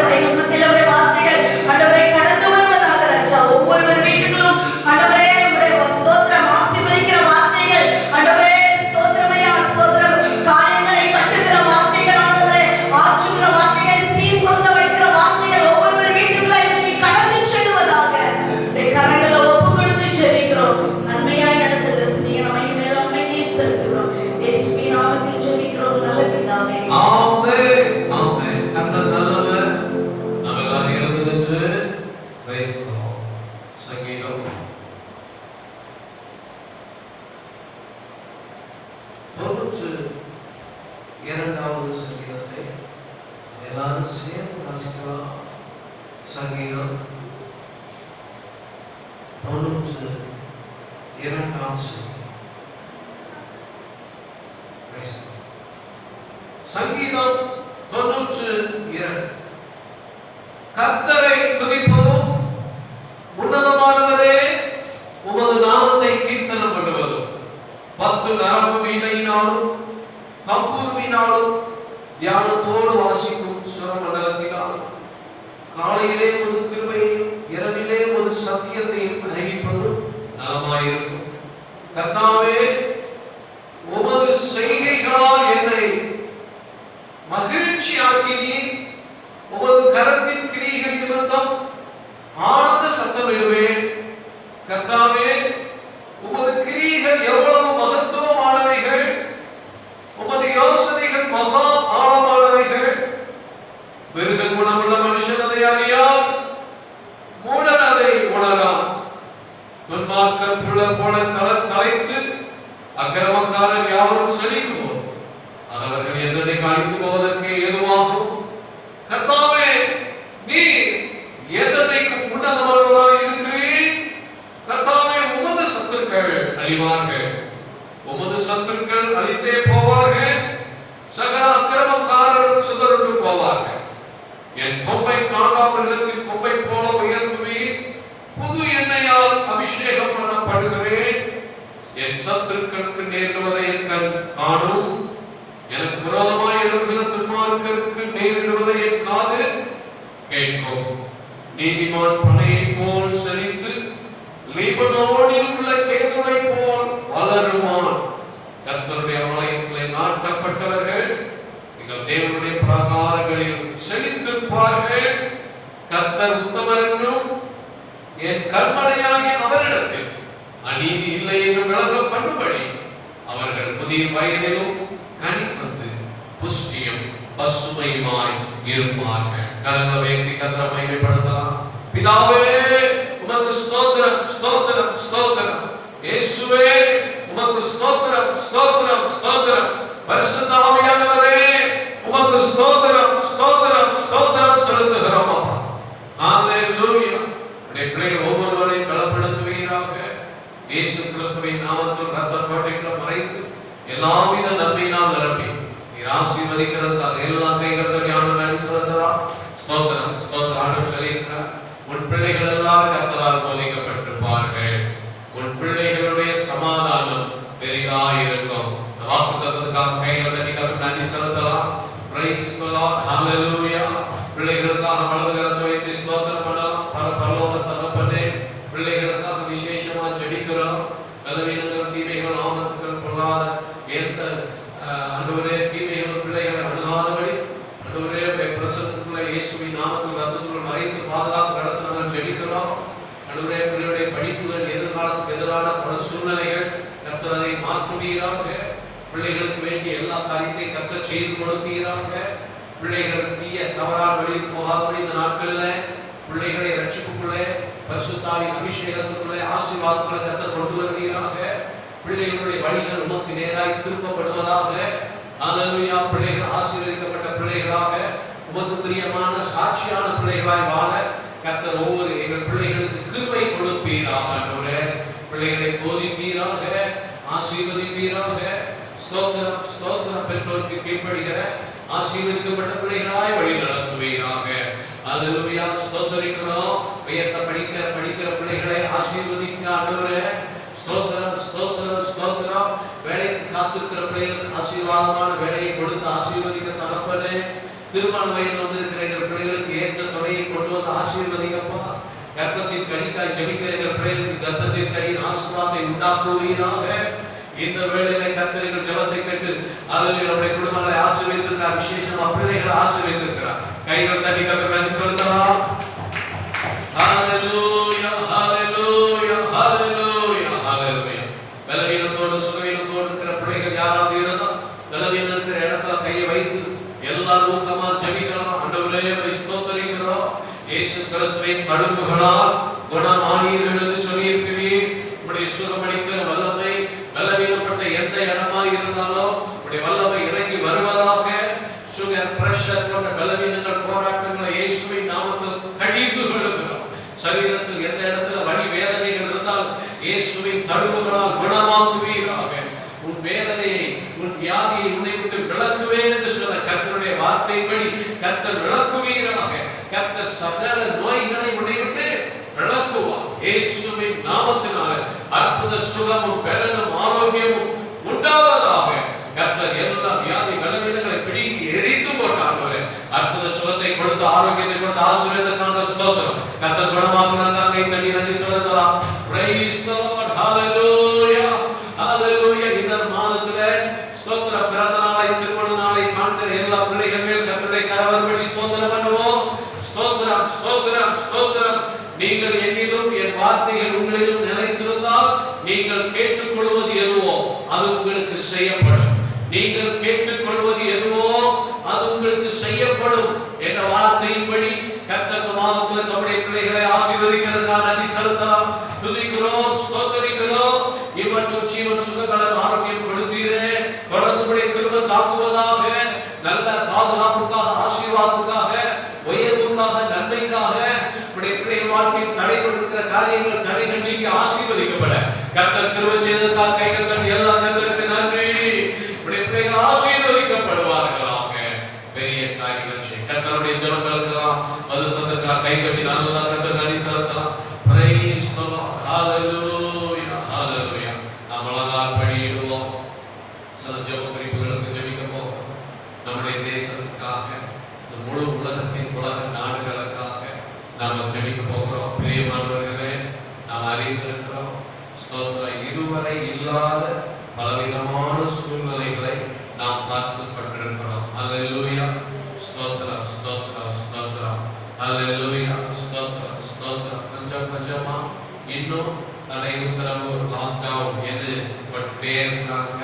வார்த்தைகள் ஆண்டவரை கடந்து வருவதாக ராஜா. ஒவ்வொரு வீட்டுகளும் ஆண்டவரே உடைய ஸ்தோத்திரம் ஆசீர்வதிக்கிற வார்த்தைகள் ஆண்டவரே, ஸ்தோத்திரமையா ஸ்தோத்திரம். காயங்களை கட்டுகிற வார்த்தைகள் ஆண்டவரே, ஆற்றுகிற வார்த்தைகள், சீர்பொருத்த வைக்கிற வார்த்தைகள் ஒவ்வொரு வீட்டுக்குள்ள நீ கடந்து செல்வதாக கரங்களை ஒப்பு கொடுத்து ஜெபிக்கிறோம். நன்மையாய் நடத்துகிறது நீங்க நம்மை மேலாண்மைக்கு செலுத்துகிறோம். இயேசுவின் நாமத்தில் ஜெபிக்கிறோம் நல்ல பிதாவே. ஆமென் ஆமென். கர்த்தர் நல்லவர். நாம் எல்லாரும் எழுந்து நின்று praise the Lord. சங்கீதம் 92வது சங்கீதத்தை எல்லாரும் சேர்ந்து வாசிக்கலாம். சங்கீதம் 92ஆம் சங்கீதம் 92. கர்த்தரை துதிப்பதும் உன்னதமானவரே உமது நாமத்தை கீர்த்தனம் பண்ணுவதும் 10 நரம்பு வீணையினாலும் தம்புருவினாலும் தியானத்தோடு வாசிக்கும் சுரமண்டலத்தினாலும் காலையிலே உமது கிருபையையும் இரவிலே உமது சத்தியத்தையும் அறிவிப்பது நலமாயிருக்கும். கர்த்தாவே, உமது செய்கைகளால் என்னை மகிழ்ச்சியாக்கினீர். உமது கரத்தின் கிரியைகள் நிமித்தம் ஆனந்த சத்தமிடுவேன். கர்த்தாவே, உமது கிரியைகள் எவ்வளவு மகத்துவமான புள்ள போல தலைத்து அக்கிரமக்காரர் யாவரும் செழிக்குமோ அவர்கள் என்னை அழிந்து போவதற்கு ஏதுவாகும். கர்த்தாவே, நீ என்னைக்கு உன்னதமானவராய் இருக்கிறீர். கர்த்தாவே, உமது சத்துருக்கள் அழிவார்கள், உமது சத்துருக்கள் அழித்தே போவார்கள், சகல அக்கிரமக்காரரும் சிதறுண்டு போவார்கள். என் கொம்பை காண்டாமிருகத்தின் கொம்பை போல உயர்த்துவீர், புது எண்ணெயால் அபிஷேகம் பண்ணப்படுகிறேன். என் சத்துருக்களுக்கு நேரிடுவதை என் கண் காணும், எனக்கு விரோதமாய் எழுகிற துன்மார்க்கருக்கு நேரிடுவதை என் காது கேட்கும். நீதிமான் பனையை போல் செழித்து லீபனோனில் உள்ள கேதுவை போல் வளருவான். கர்த்தருடைய ஆலயத்திலே நாட்டப்பட்டவர்கள் எங்கள் தேவனுடைய பிரகாரங்களில் செழித்திருப்பார்கள். கர்த்தர் உத்தமர் என்றும் என் கண்மலையாகிய அவரிடத்தில் அநீதி இல்லை என்று விளங்க பண்ணும்படி அவர்கள் முதிர் வயதிலும் கனி தந்து புஷ்டியும் பசுமையுமாய் இருப்பார்கள். கரங்களை வைத்து கர்த்தரை மகிமைப்படுத்தலாம். பிதாவே, உமக்கு ஸ்தோத்திரம், ஸ்தோத்திரம், ஸ்தோத்திரம். இயேசுவே, உமக்கு ஸ்தோத்திரம், ஸ்தோத்திரம், ஸ்தோத்திரம். பரிசுத்த ஆவியானவரே, உமக்கு ஸ்தோத்திரம், ஸ்தோத்திரம், ஸ்தோத்திரம் செலுத்துகிறோம் அப்பா. ஹalleluya. உம்முடைய பிள்ளைகள் ஒவ்வொருவரையும் பலப்படுத்துவீராக. இயேசு கிறிஸ்துவின் நாமத்தில் கர்த்தர் கோட்டைக்குள்ள மறைத்து எல்லாவித நன்மையினால் நிரப்பி நீர் ஆசீர்வதிக்கிறதுக்காக எல்லா கைகளும் ஞானம் நன்றி செலுத்தலாம். ஸ்தோத்திரம், ஸ்தோத்திரம். ஆண்டவர் சொல்லியிருக்கிறார், உன் பிள்ளைகள் எல்லாரும் கர்த்தரால் போதிக்கப்பட்டிருப்பார்கள், உன் பிள்ளைகளுடைய சமாதானம் பெரிதாய் இருக்கும். வாக்குத்தத்தத்துக்காக கைகளை தட்டி கர்த்தருக்கு நன்றி செலுத்தலாம். Praise the lord. ஹalleluya. பிள்ளைகளுக்காக வலது கரத்தை வைத்து ஸ்தோத்திரம் பண்ணலாம். பரலோக தகப்பனே, பிள்ளைகளுக்காக விசேஷமா ஜெபிக்கிறோம். பலவீனங்கள், தீமைகள், ஆபத்துகள், பொல்லாத எந்த ஆண்டவரே தீமைகள் பிள்ளைகளை அணுகாதபடி ஆண்டவரே பிரசன்னத்துக்குள்ள இயேசுவின் நாமத்தில் ரத்தத்துக்குள் மறைத்து பாதுகாப்பு நடத்துகிறோம் ஜெபிக்கிறோம். ஆண்டவரே, பிள்ளைகளுடைய படிப்புகள், எதிர்காலத்துக்கு எதிரான பல சூழ்நிலைகள் கர்த்தர் அதை மாற்றுவீராக. பிள்ளைகளுக்கு வேண்டிய எல்லா காரியத்தை கர்த்தர் செய்து கொடுப்பீராக. பிள்ளைகள் தீய தவறான வழியில் போகாதபடி இந்த நாட்களில் பிள்ளைகளை ரட்சிப்புக்குள்ளே பரிசுத்தாவின் அபிஷேகத்துக்குள்ளே ஆசீர்வாதத்துக்குள்ளே கர்த்தர் கொண்டு வருவீராக. பிள்ளைகளுடைய வழிகள் உமக்கு நேராய் திருப்பப்படுவதாக. ஹalleluya. பிள்ளைகள் ஆசீர்வதிக்கப்பட்ட பிள்ளைகளாக, உமக்கு பிரியமான சாட்சியான பிள்ளைகளாய் வாழ கர்த்தர் ஒவ்வொரு எங்கள் பிள்ளைகளுக்கு கிருபை கொடுப்பீராக. ஆண்டவரே, பிள்ளைகளை போதிப்பீராக, ஆசீர்வதிப்பீராக. ஸ்தோத்திரம், ஸ்தோத்திரம். பெற்றோருக்கு கீழ்ப்படுகிற ஆசீர்வதிக்கப்பட்ட பிள்ளைகளாய் வழி நடத்துவீராக. ஹalleluya. ஸ்தோத்திரிக்கிறோம். உயர்த்த படிக்கிற பிள்ளைகளை ஆசீர்வதிங்க ஆண்டவரே. ஸ்தோத்திரம், ஸ்தோத்திரம், ஸ்தோத்திரம். வேலைக்கு காத்திருக்கிற பிள்ளைகளுக்கு ஆசீர்வாதமான வேலையை கொடுத்து ஆசீர்வதிக்க தகப்பனே. திருமண வயதில் வந்திருக்கிற எங்கள் பிள்ளைகளுக்கு ஏற்ற துணையை கொண்டு வந்து ஆசீர்வதிங்கப்பா. கர்த்தத்தின் கனிக்காய் ஜெபிக்கிற எங்கள் பிள்ளைகளுக்கு கர்த்தத்தின் கனியின் ஆசீர்வாதத்தை உண்டாக்குவீராக. இந்த வேளையிலே கர்த்தர் எங்கள் ஜெபத்தை கேட்டு ஹalleluya நம்முடைய குடும்பங்களை ஆசீர்வதித்திருக்கிறார். விசேஷமா பிள்ளைகளை ஆசீர்வதித்திருக்கிறார். கைகள் தட்டி கர்த்தருக்கு நன்றி செலுத்தலாம். ஹalleluya, ஹalleluya, ஹalleluya, ஹalleluya. பலவீனத்தோடு சுகவீனத்தோடு இருக்கிற பிள்ளைகள் யாராவது இருந்தால் பலவீனம் இருக்கிற இடத்துல கையை வைத்து எல்லாரும் ஊக்கமா ஜெபிக்கலாம். ஆண்டவரே, உம்மை ஸ்தோத்திரிக்கிறோம். இயேசு கிறிஸ்துவின் தழும்புகளால் குணமானீர்கள் என்று சொல்லியிருக்கிறீர். உம்முடைய சுகமளிக்கிற வல்லமை பலவீனப்பட்ட எந்த இடமாய் இருந்தாலும் உம்முடைய வல்லமை இறங்கி வருவதாக. சுகர், பிரஷர் போன்ற பலவீனங்கள், போராட்டங்களை இயேசுவின் நாமத்தில் கடிந்து கொள்ளுகிறோம். சரீரத்தில் எந்த இடத்துல வலி வேதனைகள் இருந்தால் இயேசுவின் தழும்புகளால் குணமாக்குவீராக. உன் வேதனையை, உன் வியாதியை உன்னை விட்டு விலக்குவேன் என்று சொன்ன கர்த்தருடைய வார்த்தைப்படி கர்த்தர் விலக்குவீராக. கர்த்தர் சகல நோய்களை உன்னை விட்டு விலக்குவார். இயேசுவின் நாமத்தினால அற்புத சுகமும் பலனும் ஆரோக்கியமும் உண்டாவதாக. கர்த்தர் எல்லா வியாதி பலவீனங்களை பிடிங்கி எரிந்து போட்டார். அற்புத சுகத்தை கொடுத்து ஆரோக்கியத்தை கொடுத்து ஆசீர்வாதத்துக்காக ஸ்தோத்திரம். கர்த்தர் குணமாக்குனாங்க. கை தட்டி நன்றி செலுத்தலாம். Praise the lord. Hallelujah, hallelujah. இந்த மாதத்திலே ஸ்தோத்திர பிறந்த நாளை, திருமண நாளை காண்கிற எல்லா பிள்ளைகள் மேல் கர்த்தரை கரவர்படி ஸ்தோத்திரம் பண்ணுவோம். ஸ்தோத்திரம், ஸ்தோத்திரம், ஸ்தோத்திரம். நீங்கள் என்னிலும் என் வார்த்தைகள் உங்களிலும் நிலைத்திருந்தால் நீங்கள் கேட்டுக்கொள்வது எதுவோ அது உங்களுக்கு செய்யப்படும். நீங்கள் கேட்டுக்கொள்வது எதுவோ அது உங்களுக்கு செய்யப்படும் என்ற வார்த்தையின்படி கர்த்தர் மாதத்தில் நம்முடைய பிள்ளைகளை ஆசீர்வதிக்கிறதுக்காக நன்றி செலுத்தலாம். துதிக்கிறோம், ஸ்தோத்திரிக்கிறோம். ஜீவன் சுகபலன் ஆரோக்கியம் கொடுத்தீரே. தொடர்ந்து உம்முடைய கிருபை தாங்குவதாக. நல்ல பாதுகாப்புக்காக, ஆசீர்வாதத்துக்காக, உயர்வுக்காக, நன்மைக்காக, உம்முடைய வாழ்க்கையில் தடைபடுகிற காரியங்கள் தடைகள் நீங்கி ஆசீர்வதிக்கப்பட கர்த்தர் கிருபை செய்ததற்காக கைகள் தட்டி எல்லா கர்த்தருக்கு நன்றி. உம்முடைய பிள்ளைகள் ஆசீர்வதிக்கப்படுவார்களாக. பெரிய காரியங்கள் செய்ய கர்த்தருடைய ஜெபங்களுக்கெல்லாம் அதுக்காக கை தட்டி நல்லா கர்த்தர் நன்றி செலுத்தலாம். Praise the Lord. Hallelujah. Hallelujah. நாம் அழகாக படியிடுவோம். சில ஜெப குறிப்புகளுக்கு ஜெபிக்க போகிறோம். நம்முடைய தேசத்துக்காக, முழு உலகத்தின் உலக நாடுகளுக்காக நாம் ஜெபிக்க போகிறோம். பிரியமானவர்களே, நாம் அறிந்திருக்கிறோம் ஸ்தோத்திரம், இதுவரை இல்லாத பலவிதமான சூழ்நிலைகளை நாம் பார்த்து கொண்டிருக்கிறோம். ஹல்லேலூயா. ஸ்தோத்திரம், ஸ்தோத்திரம், ஸ்தோத்திரம். ஹல்லேலூயா. ஸ்தோத்திரம், ஸ்தோத்திரம். கொஞ்சமா இன்னும் தடை உத்தரவு, லாக்டவுன் என்று பட்டே இருக்கிறாங்க.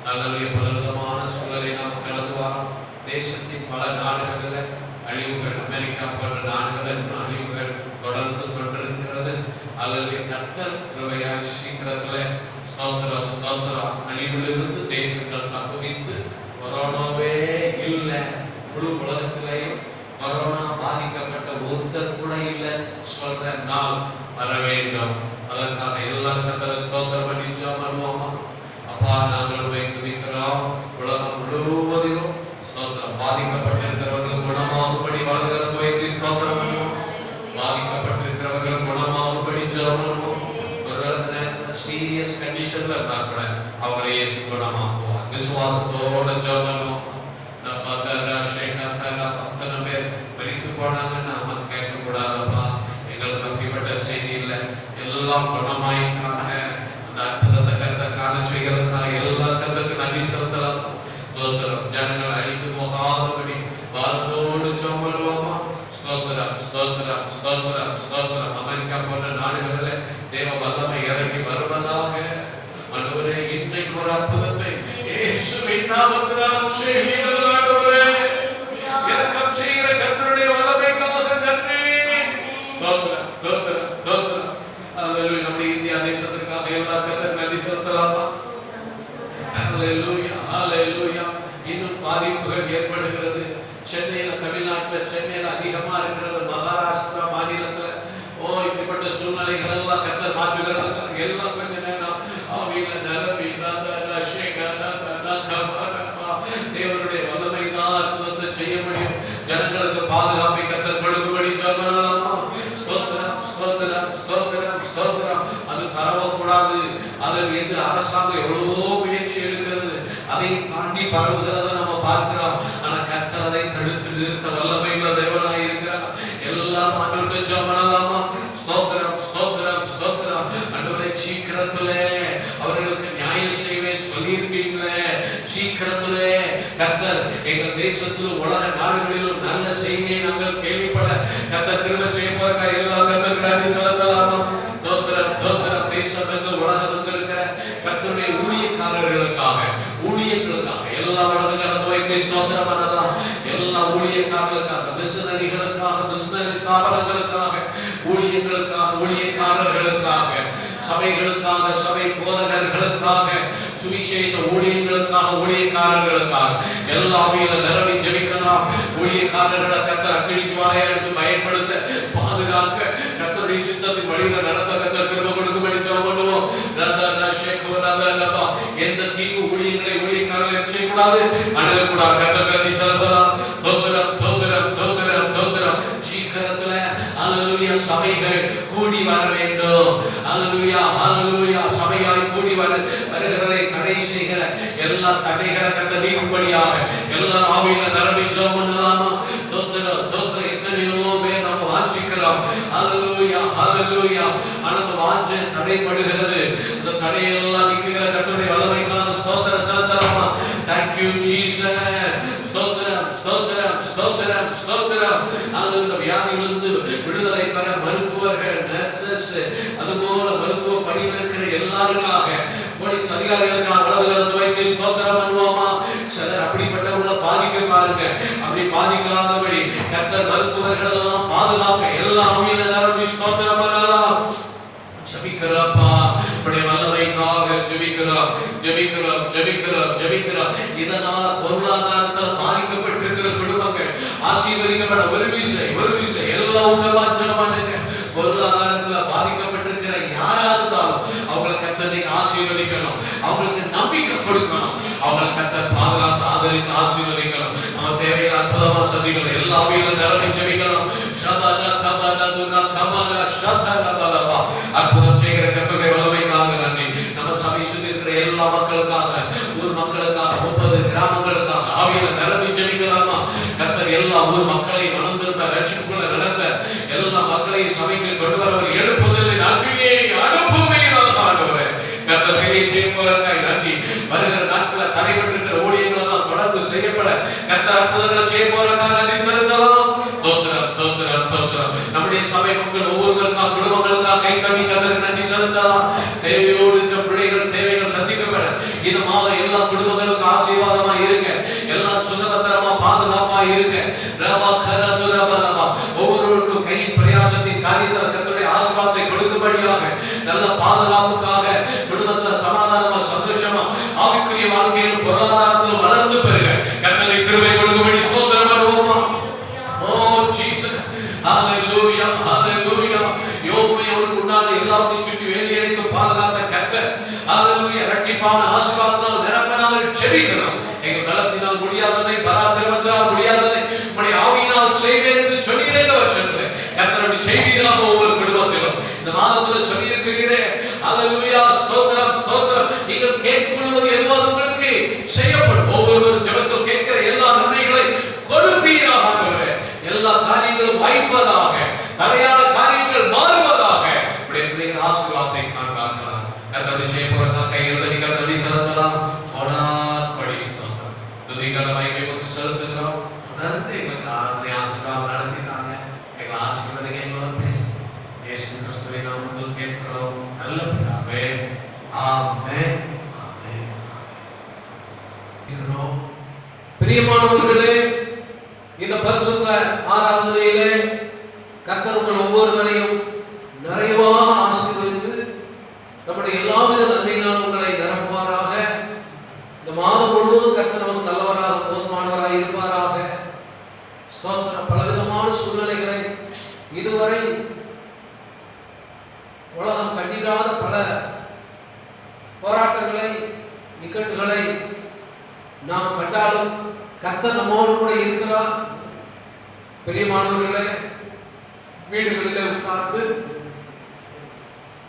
ஹல்லேலூயா. பலவிதமான சூழலை நாம் கடந்து வரோம். தேசத்தின் பல நாடுகளில் அழிவுகள், அமெரிக்கா போன்ற நாடுகளில் அழிவுகள் தொடர்ந்து கொண்டிருக்கிறது. ஹல்லேலூயா. கர்த்தர் கிருபையாய் சீக்கிரத்தில் ஸ்தோத்திரம், ஸ்தோத்திரம், அழிவிலிருந்து தேசங்கள் தப்புவித்து கொரோனாவே இல்லை. முழு உலகத்திலேயும் கொரோனா பாதிக்கப்பட்ட ஒருத்தர் கூட இல்லை சொல்ற நாள் வர வேண்டும். அதற்காக எல்லாரும் கர்த்தரை ஸ்தோத்திரம் பண்ணி ஜெபம் பண்ணுவோமா? அப்பா, நாங்கள் உம்மை துதிக்கிறோம். உலகம் முழுவதிலும் ஸ்தோத்திரம், பாதிக்கப்பட்டிருக்கிறவர்கள் குணமாகும்படி வலதுகரம் வைத்து ஸ்தோத்திரம் பண்ணுவோம். பாதிக்கப்பட்டிருக்கிறவர்கள் குணமாகும்படி ஜெபம் பண்ணுவோம். சீரியஸ் கண்டிஷன்ல இருந்தா கூட அவங்களை இயேசு குணமாக்குவார். விசுவாசத்தோட ஜெபம் பண்ணுவோம். மரித்து போனாங்க, நாம கேட்க கூடாதப்பா. எங்களுக்கு அப்படிப்பட்ட செய்தி இல்லை. எல்லாம் குணமாயிட்டாங்க. அந்த அற்புதத்தை கர்த்தர் காண செய்கிறதுக்காக எல்லா கர்த்தருக்கு நன்றி செலுத்தலாம். ஜனங்கள் அழிந்து போகாதபடி வாரத்தோடு ஜெபம் பண்ணுவோமா? ஸ்தோத்திரம், ஸ்தோத்திரம், ஸ்தோத்திரம், ஸ்தோத்திரம். அமெரிக்கா போன்ற நாடுகளில் தேவ வல்லமை இறங்கி வருவதாக. ஆண்டவரே, இன்றைக்கு ஒரு அற்புதத்தை இயேசுவின் நாமத்தினால் செய்வீர்கள். ஆண்டவரே, இரக்கம் செய்கிற கர்த்தருடைய வல்லமைக்காக நன்றி. ஸ்தோத்திரம், ஸ்தோத்திரம், ஸ்தோத்திரம். ஹல்லேலூயா. நம்முடைய இந்தியா தேசத்துக்காக எல்லா கர்த்தர் நன்றி செலுத்தலாமா? ஹல்லேலூயா, ஹல்லேலூயா. இன்னும் பாதிப்புகள் ஏற்படுகிறது. சென்னையில, தமிழ்நாட்டில் சென்னையில அதிகமா இருக்கிறது. மகாராஷ்டிரா மாநிலத்துல இப்படிப்பட்ட சூழ்நிலைகள் எல்லாம் கர்த்தர் மாற்றுகிறார். எல்லாம் கொஞ்ச நேரம் ஆவியில நிரம்பி தேவனுடைய வல்லமை தான் அற்புதத்தை செய்ய முடியும். ஜனங்களுக்கு பாதுகாப்பை கர்த்தர் கொடுக்கும்படி ஜெபம். ஸ்தோத்திரம், ஸ்தோத்திரம், ஸ்தோத்திரம், ஸ்தோத்திரம். அது பரவக்கூடாது. அதில் எது அரசாங்கம் எவ்வளவோ முயற்சி எடுக்கிறது. அதை தாண்டி பரவுகிறத நம்ம பார்க்கிறோம். ஆனா கர்த்தர் அதை தடுத்து நிறுத்த வல்லமை உள்ள தேவனாய் இருக்கிறார். எல்லாம் ஆண்டவருக்கு ஜெபம் பண்ணலாமா? ஸ்தோத்திரம், ஸ்தோத்திரம், ஸ்தோத்திரம். ஆண்டவரே, சீக்கிரத்திலே அவர்களுக்கு நியாயம் செய்வேன் சொல்லியிருக்கீங்களே. சீக்கிரத்திலே கர்த்தர் எங்கள் தேசத்திலும் உலக நாடுகளிலும் நல்ல செய்தியை நாங்கள் கேள்விப்பட கர்த்தர் கிருபை செய்வதற்காக எல்லாம் கர்த்தருக்கு நன்றி செலுத்தலாமா? ஸ்தோத்திரம், ஸ்தோத்திரம். தேசத்துக்கு உலகத்துக்கு இருக்கிற கர்த்தருடைய ஊழியக்காரர்களுக்காக, ஊழியர்களுக்காக எல்லா வலதுகரம் வைத்து ஸ்தோத்திரம் பண்ணலாம். எல்லா ஊழியக்காரர்களுக்காக, மிஷனரிகளுக்காக, மிஷனரி ஸ்தாபனங்களுக்காக, ஊழியர்களுக்காக, ஊழியக்காரர்களுக்காக, சபைகளுக்காக, சபை போதகர்களுக்காக, சுவிசேஷ ஊழியர்களுக்காக, ஊழியக்காரர்களுக்காக எல்லாமே நிரம்பி ஜெபிக்கலாம். ஊழியக்காரர்களை கர்த்தர் அக்கினி ஜுவாலையை எடுத்து பயன்படுத்த, பாதுகாக்க, கர்த்தருடைய சித்தத்தின் வழியில நடத்த கர்த்தர் கிருபை கொடுக்கும்படி ஜெபம் பண்ணுவோம். எந்த தீங்கு ஊழியங்களை ஊழியக்காரர்கள் செய்யக்கூடாது, அணுகக்கூடாது. கர்த்தருக்கு நன்றி செலுத்தலாம். தோத்திரம், தோத்திரம், தோத்திரம், தோத்திரம். சீக்கிரத்துல அல்லேலூயா சபைகள் கூடி வர வேண்டும். அல்லேலூயா, அல்லேலூயா. சபையாய் கூடி வருகிறதை தடை செய்கிற எல்லா தடைகளை கர்த்தர் நீக்கும்படியாக எல்லாரும் ஆவியில நிரம்பி ஜெபம் பண்ணலாமா? தோத்திரம், தோத்திரம். எத்தனையோ பேர் நம்ம வாஞ்சிக்கிறோம். அல்லேலூயா, அல்லேலூயா. அந்த வாஞ்சை தடைபடுகிறது. அந்த தடையெல்லாம் நீக்குகிற கர்த்தருடைய வல்லமைக்காக ஸ்தோத்திரம் செலுத்தலாமா? Thank you Jesus. ஸ்தோத்திரம், ஸ்தோத்திரம், ஸ்தோத்திரம், ஸ்தோத்திரம். அந்த வியாதியிலிருந்து விடுதலை பெற மருத்துவர்கள், நர்சஸ், அதுபோல மருத்துவ பணியில் இருக்கிற எல்லாருக்காக, போலீஸ் அதிகாரிகளுக்காக வலதுகரத்தை வைத்து ஸ்தோத்திரம் பண்ணுவோமா? சிலர் அப்படிப்பட்டவங்களை பாதிக்க பாருங்க. அப்படி பாதிக்காதபடி கர்த்தர் மருத்துவர்கள் எல்லாம் பாதுகாக்க எல்லாம் நிரம்பி ஸ்தோத்திரம் பண்ணலாம். ஜெபிக்கிறப்பா, உடைய வல்லமைக்காக ஜெபிக்க ஜெபிக்கிறோம் ஜெபிக்கிறோம் ஜெபிக்கிறோம் ஜெபிக்கிறோம். இதனால பொருளாதாரத்தில் பாதிக்கப்பட்டிருக்கிற குடும்பங்கள் ஆசீர்வதிக்கப்பட ஒரு விசை எல்லா உலகமா ஜெபமானுங்க. பொருளாதாரத்தில் பாதிக்கப்பட்டிருக்கிற யாரா இருந்தாலும் அவங்களை கர்த்தர் ஆசீர்வதிக்கணும், அவங்களுக்கு நம்பிக்கை கொடுக்கணும், அவங்களை கர்த்தர் பாதுகாத்து ஆதரித்து ஆசீர்வதிக்கணும். நம்ம தேவையான அற்புதமா சந்திக்கணும். எல்லா வீடும் நிரம்பி ஜெபிக்கணும். அற்புதம் செய்கிற கர்த்தருடைய வல்லமைக்காக நன்றி. நம்ம சபை சுற்றி இருக்கிற எல்லா மக்களுக்காக, ஊர் மக்களுக்காக, 30 கிராமங்களுக்காக ஆவியில நிரம்பி ஜெபிக்கலாமா? கர்த்தர் எல்லா ஊர் மக்களை வளர்ந்திருந்த ரட்சிப்புக்குள்ள நடந்த எல்லா மக்களையும் சபைக்கு கொண்டு வர ஒரு எழுப்புதலின் அக்னியை அனுப்புவீராக ஆண்டவரே. கர்த்தர் பெரிய செய்யும்போதற்காய் நன்றி. வருகிற நாட்களில் தடைபட்டிருக்கிற ஊழியங்கள் எல்லாம் தொடர்ந்து செய்யப்பட கர்த்தர் அற்புதங்களை செய்ய போறதுக்காக நன்றி செலுத்தலாம். தோத்திரம் தோத்திரம் தோத்திரம். நம்முடைய சபை மக்கள் ஒவ்வொருவருக்காக குடும்பங்களுக்காக கை தட்டி கர்த்தருக்கு நன்றி செலுத்தலாம். தேவையோடு இருக்கிற பிள்ளைகள் தேவைகள் சந்திக்கப்பட இந்த மாதம் எல்லா குடும்பங்களுக்கும் ஆசீர்வாதமா இருக்க, எல்லா சுகபத்திரமா பாதுகாப்பா இருக்க, ஒவ்வொருவருக்கும் கை பிரயாசத்தின் காரியத்தில் கர்த்தருடைய ஆசீர்வாதத்தை கொடுக்கும்படியாக நல்ல பாதுகாப்புக்காக குடும்பத்துல சமாதானமா சந்தோஷமா ஆவிக்குரிய வாழ்க்கையிலும் பொருளாதாரத்திலும் வளர்ந்து பெறுக கர்த்தரை கிருபை கொடுக்கும்படி ஸ்தோத்திரம் பண்ணுவோமா? ஓ ஜீசஸ், ஹalleluya ஹalleluya. யோபுவோடு உண்டான எல்லாவற்றையும் சுற்றி வேலியடைத்து பாதுகாத்த கர்த்தர், ஹalleluya, இரட்டிப்பான ஆசீர்வாதத்தால் நிரப்பினால் ஜெபிக்கிறோம். எங்கள் பலத்தினால் முடியாததை, பராக்கிரமத்தால் முடியாததை உம்முடைய ஆவியினால் செய்வேன் என்று சொன்னீரே. இந்த வருஷத்துல கர்த்தர் செய்வீராக ஒவ்வொரு குடும்பத்திலும் இந்த மாதத்துல சொல்லியிருக்கிறீரே. ஹalleluya, ஸ்தோத்திரம் ஸ்தோத்திரம். நீங்கள் கேட்கொள்வது எதுவாக உங்களுக்கு செய்யப்படும். ஒவ்வொருவரும் ஜெபத்தில் கேட்கிற எல்லா நன்மைகளை கொடுப்பீராக ஆண்டவரே. எல்லா காரியங்களும் வாய்ப்பதாக, தடையான காரியங்கள் மாறுவதாக உடைய பிள்ளைகள் ஆசீர்வாதத்தை காண்பார்களாம். கர்த்தருடைய செய்யப்போறதா கையில் நீங்கள் நன்றி செலுத்தலாம். செலுத்துகிறோம். தொடர்ந்து எங்களுக்கு ஆராதனை ஆசீர்வாதம் நடத்தினாங்க. எங்களை ஆசீர்வாதம் எங்களோட பேசு இயேசு கிறிஸ்துவின் நாமத்தில் கேட்கிறோம் நல்ல பிதாவே, ஆமென் ஆமென். பிரியமானவர்களே, இந்த பரிசுத்த ஆராதனையிலே கர்த்தர் உங்கள் ஒவ்வொருவரையும் நிறைவாக ஆசீர்வதித்து நம்முடைய எல்லாவித நன்மையினால் உங்களை நிரப்புவாராக. இந்த மாதம் முழுவதும் கர்த்தர் நமக்கு நல்லவராக போதுமானவராக இருப்பாராக. ஸ்தோத்திரம். பலவிதமான சூழ்நிலைகளை இதுவரை உலகம் கண்டிராத பல போராட்டங்களை, இக்கட்டுகளை நாம் கண்டாலும் கர்த்தர் நம்மோடு கூட இருக்கிறார். பிரியமானவர்களே, வீடுகளிலே உட்கார்ந்து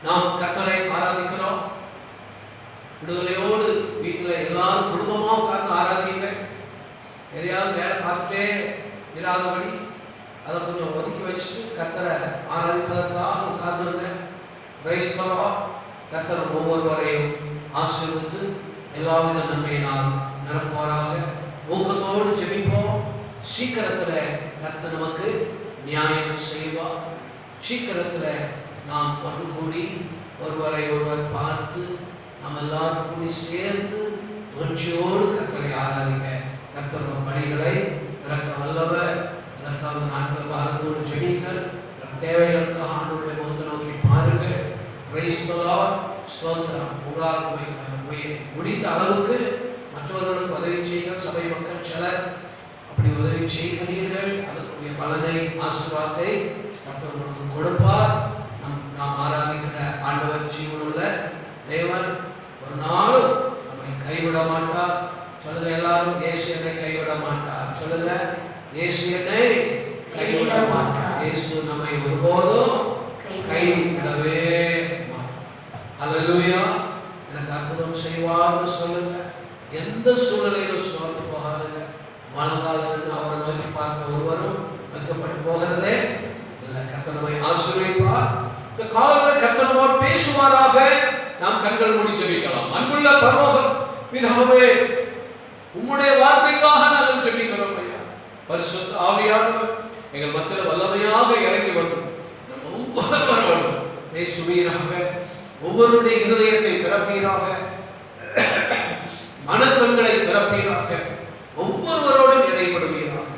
நாம் கர்த்தரை ஆராதிக்கிறோம். விடுதலையோடு வீட்டில் எல்லாரும் குடும்பமாக உட்கார்ந்து ஆராதிங்க. எதையாவது வேலை பார்த்துட்டே இல்லாதபடி அதை கொஞ்சம் ஒதுக்கி வச்சுட்டு கர்த்தரை ஆராதிப்பதற்காக உட்கார்ந்துருங்க. Price the Lord. கர்த்தர் ஒவ்வொருவரையும் ஆசீர்வதித்து எல்லாவித நன்மையினால் நிரப்புவாராக. ஊக்கத்தோடு ஜெபிப்போம். சீக்கிரத்தில் கர்த்தர் நமக்கு நியாயம் செய்வார். சீக்கிரத்தில் நாம் ஒன்று கூடி ஒருவரை ஒருவர் பார்த்து நாம் எல்லாரும் கூடி சேர்ந்து மகிழ்ச்சியோடு கர்த்தரை ஆராதிக்க கர்த்தர் பணிகளை திறக்க வல்லவர். அதற்காக நாட்கள் பாரத்தோடு ஜெபிங்கள். தேவைகளுக்காக ஆண்டவருடைய முகத்தை நோக்கி பாருங்கள். Price the Lord. ஸ்தோத்திரம். உங்களால் முடிந்த அளவுக்கு மற்றவர்களுக்கு உதவி செய்யுங்கள். சபை மக்கள் சிலர் அப்படி உதவி செய்கிறீர்கள். அதற்குரிய பலனை, ஆசீர்வாதத்தை கர்த்தர் உங்களுக்கு கொடுப்பார். நாம் ஆராதிக்கிற ஆண்டவர் ஜீவனுள்ள தேவன் ஒரு நாளும் நம்மை கைவிட மாட்டார். சொல்லுங்க எல்லாரும், இயேசு என்னை கைவிட மாட்டார். சொல்லுங்க, இயேசு என்னை கைவிட மாட்டார். இயேசு நம்மை ஒருபோதும் கைவிடவே மாட்டார். ஹல்லேலூயா. எனக்கு அற்புதம் செய்வார்னு சொல்லுங்க. எந்த சூழ்நிலையிலும் சோர்ந்து போகாதுங்க. மனதால் அவரை நோக்கி பார்க்க ஒருவரும் வெட்கப்பட்டு போகிறதே இல்லை. கர்த்தர் நம்மை ஆசீர்வதிப்பார். இந்த காலத்தில் கர்த்தர் நம்மோடு பேசுவாராக. நாம் கண்கள் மூடி ஜெபிக்கலாம். அன்புள்ள பரலோக பிதாவே, உம்முடைய வார்த்தைக்காக நாங்கள் ஜெபிக்கிறோம் ஐயா. பரிசுத்த ஆவியானவர் எங்கள் மத்தியில் வல்லமையாக இறங்கி வந்து நம்ம ஒவ்வொருவரோடும் பேசுவீராக. ஒவ்வொருடைய இருதயத்தை திறப்பீராக, மனக்கண்களை திறப்பீராக, ஒவ்வொருவரோடும் இடைப்படுவீராக.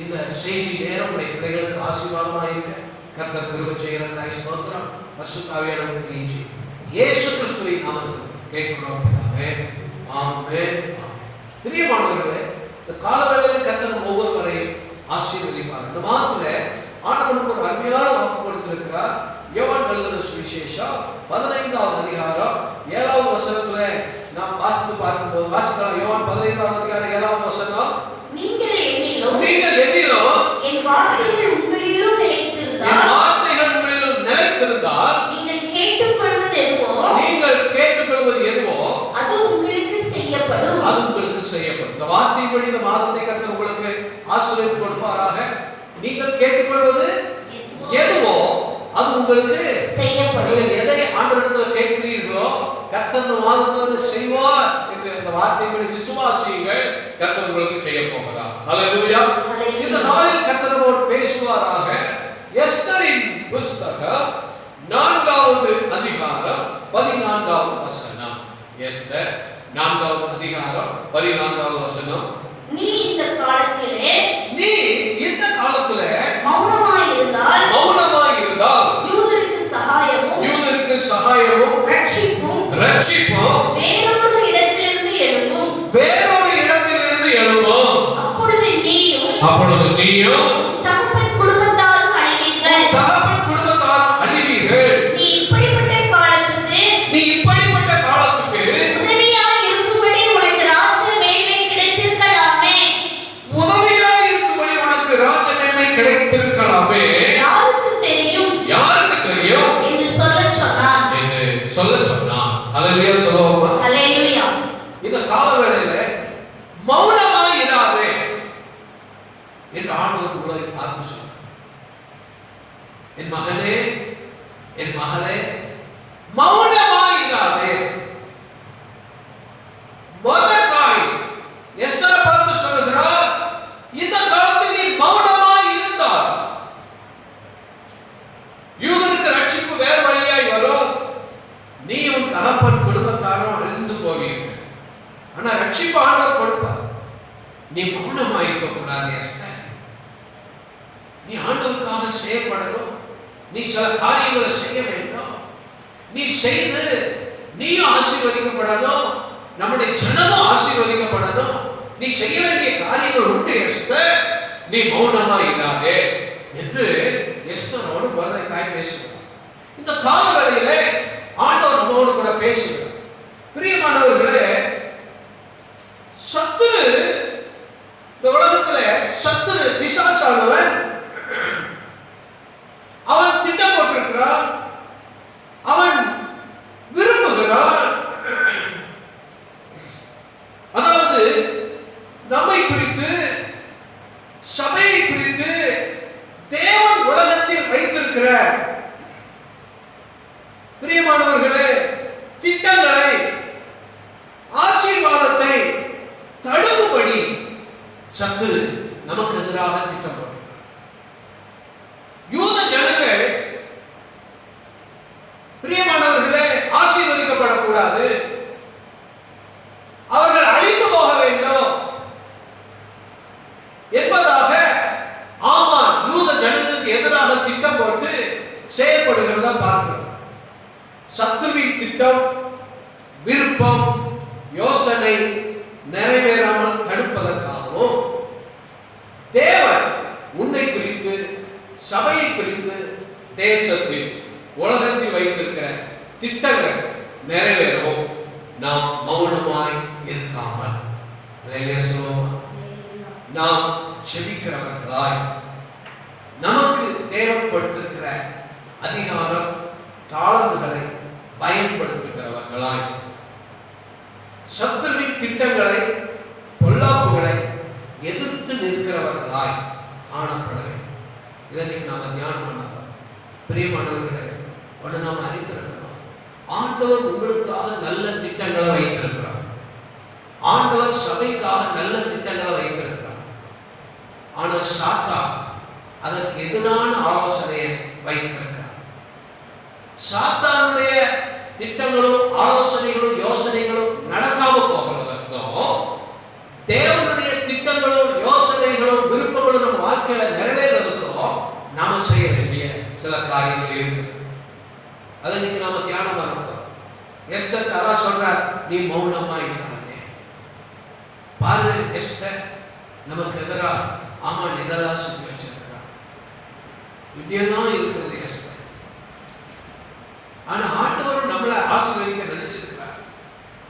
இந்த செய்தி நேரம் உடைய பிள்ளைகளுக்கு ஆசீர்வாதமாக இருக்க கர்த்தர் கிருபை செய்கிறதாய் ஸ்தோத்திரம். பரிசுத்த ஆவியானவர் இயேசு கிறிஸ்துவின் நாமத்தில் கேட்கிறோம் பிதாவே. ஆமென். பிரியமானவர்களே, இந்த காலவேளையில் கர்த்தர் ஒவ்வொருவரையும் ஆசீர்வதிப்பார். இந்த மாதத்துல ஆண்டவனுக்கு ஒரு அருமையான வாக்கு கொடுத்திருக்கிறார். யோவான் எழுதின சுவிசேஷம் 15வது அதிகாரம் 7வது வசனத்துல நாம் வாசித்து பார்க்கும்போது வாசிக்கலாம். யோவான் 15வது அதிகாரம் 7வது வசனம், நீங்கள் என்னிலும் என் வார்த்தைகள் உங்களிலும் நிலைத்திருந்தால் நீங்கள் கேட்டுக்கொள்வது எதுவோ அது உங்களுக்கு செய்யப்படும். இந்த வார்த்தைப்படி இந்த மாதத்தை கர்த்தர் உங்களுக்கு ஆசீர்வாதம் கொடுப்பாராக. நீங்கள் கேட்டுக்கொள்வது எதுவோ அது உங்களுக்கு செய்யப்படும். நீங்கள் எதை ஆண்டவரிடத்தில் கேட்கிறீர்களோ கர்த்தர் இந்த மாதத்துல செய்வார் என்ற இந்த வார்த்தைப்படி விசுவாசியுங்கள். கர்த்தர் உங்களுக்கு செய்ய போகிறார். ஹல்லேலூயா. இந்த நாளில் கர்த்தரோடு பேசுவாராக. எஸ்தரின் புத்தகம் 4வது அதிகாரம் 14வது வசனம். எஸ்தர் 4வது அதிகாரம் 14வது வசனம். நீ இந்த காலத்திலே மௌனமாய் இருந்தால் யூதருக்கு சகாயமும் ரட்சிப்பும் வேறொரு இடத்திலிருந்து எழும்பும். அப்பொழுது நீயும் தகப்பன் குடும்பத்தாரும் அழிவீர்கள். நீ இப்படிப்பட்ட காலத்துக்கு உதவியாக இருக்கும்படி உனக்கு ராஜ மேன்மை கிடைத்திருக்கலாமே. யாருக்கு தெரியும் என்று சொல்லச் சொன்னான். ஹல்லேலூயா சொல்லுவோமா? ஹல்லேலூயா. இந்த காலவேளையில மௌனமாய் இராதே என்று ஆண்டவர் உங்களை பார்த்து சொன்னார். என் மகனே, என் மகளே, மௌனமாய் இராதே. மொர்தெகாய் எஸ்தரை பார்த்து சொல்கிறார், இந்த காலத்தில் நீ மௌனமாய் இருந்தால் யூதருக்கு ரட்சிப்பு வேறு வழியாய் வரும். நீ உன் தகப்பன் குடும்பத்தாரும் அழிந்து போவீங்க. ஆனா ரட்சிப்பு ஆண்டவர் கொடுப்பார். நீ மௌனமாய் இருக்க கூடாது எஸ்தர். நீ ஆண்டவருக்காக செய்யப்படணும். நீ சில காரியங்களை செய்ய வேண்டும். நீ செய்து நீயும் ஆசீர்வதிக்கப்படணும். நம்முடைய ஜனமும் ஆசீர்வதிக்கப்படணும். நீ செய்ய வேண்டிய காரியங்கள் உண்டு எஸ்தர். நீ மௌனமாய் இராதே என்று எஸ்தரோடு மொர்தெகாய் பேசுகிறார். இந்த காலவேளையிலே ஆண்டவர் நம்மோடு கூட பேசுகிறார். பிரியமானவர்களே, சத்துரு இந்த உலகத்துல சத்துரு பிசாசானவன் அவன் திட்டம் போட்டிருக்கிறான். அவன் விரும்புகிறான். அதாவது நம்மை குறித்து, சபையை குறித்து தேவன் உலகத்தில் வைத்திருக்கிற பிரியமானவர்களே திட்டங்களை, ஆசீர்வாதத்தை தடுக்கும்படி சத்துரு நமக்கு எதிராக திட்டம் போடுகிறார். யூத ஜனங்கள் பிரியமானவர்களே ஆசீர்வதிக்கப்படக்கூடாது, அவர்கள் அழிந்து போக வேண்டும் என்பதாக ஆமான் யூத ஜனங்களுக்கு எதிராக திட்டம் போட்டு செயல்படுகிறத பார்க்கிறோம். சத்துருவின் திட்டம், விருப்பம், யோசனை நிறைவேறாமல் தடுப்பதற்காகவும் தேவன் உன்னை குறித்து, சபையை குறித்து, தேசத்தில், உலகத்தில் வைத்திருக்கிற திட்டங்கள் நிறைவேறவும் நாம் மௌனமாய் இருக்காமல் நாம் ஜெபிக்கிறவர்களாய், நமக்கு தேவன் கொடுத்திருக்கிற அதிகாரம், தாளந்துகளை பயன்படுத்துகிறவர்களாய், சத்துருவின் திட்டங்களை, பொல்லாப்புகளை எதிர்த்து நிற்கிறவர்களாய் காணப்பட வேண்டும். இதற்கு நாம தியானம் பண்ணலாம். பிரியமானவர்களே, ஒன்று நாம் அறிந்திருக்கிறோம், ஆண்டவர் உங்களுக்காக நல்ல திட்டங்களை வைத்திருக்கிறார். ஆண்டவர் சபைக்காக நல்ல திட்டங்களை வைத்திருக்கிறார். ஆனால் சாத்தான் அதற்கு எதிரான ஆலோசனையை வைத்திருக்கிறார். சாத்தானுடைய திட்டங்களும் ஆலோசனைகளும் யோசனைகளும் நடக்காம போகிறதற்கும், தேவனுடைய திட்டங்களும் யோசனைகளும் விருப்பங்களும் நம்ம வாழ்க்கையில நிறைவேறதுக்கும் நாம செய்ய வேண்டிய சில காரியங்கள் இருக்கு. அதை நீங்க நாம தியானம் பண்ணணும். எஸ்தர் தாரா சொல்றார், நீ மௌனமா இருக்கானே. பாரு எஸ்தர் நமக்கு எதிராக ஆமான் இதெல்லாம் செஞ்சு வச்சிருக்கிறான், இப்படியெல்லாம் இருக்கிறது எஸ்தர். ஆனா ஆண்டவரும் நம்மளை ஆசீர்வதிக்க நினைச்சிருக்கிறார்.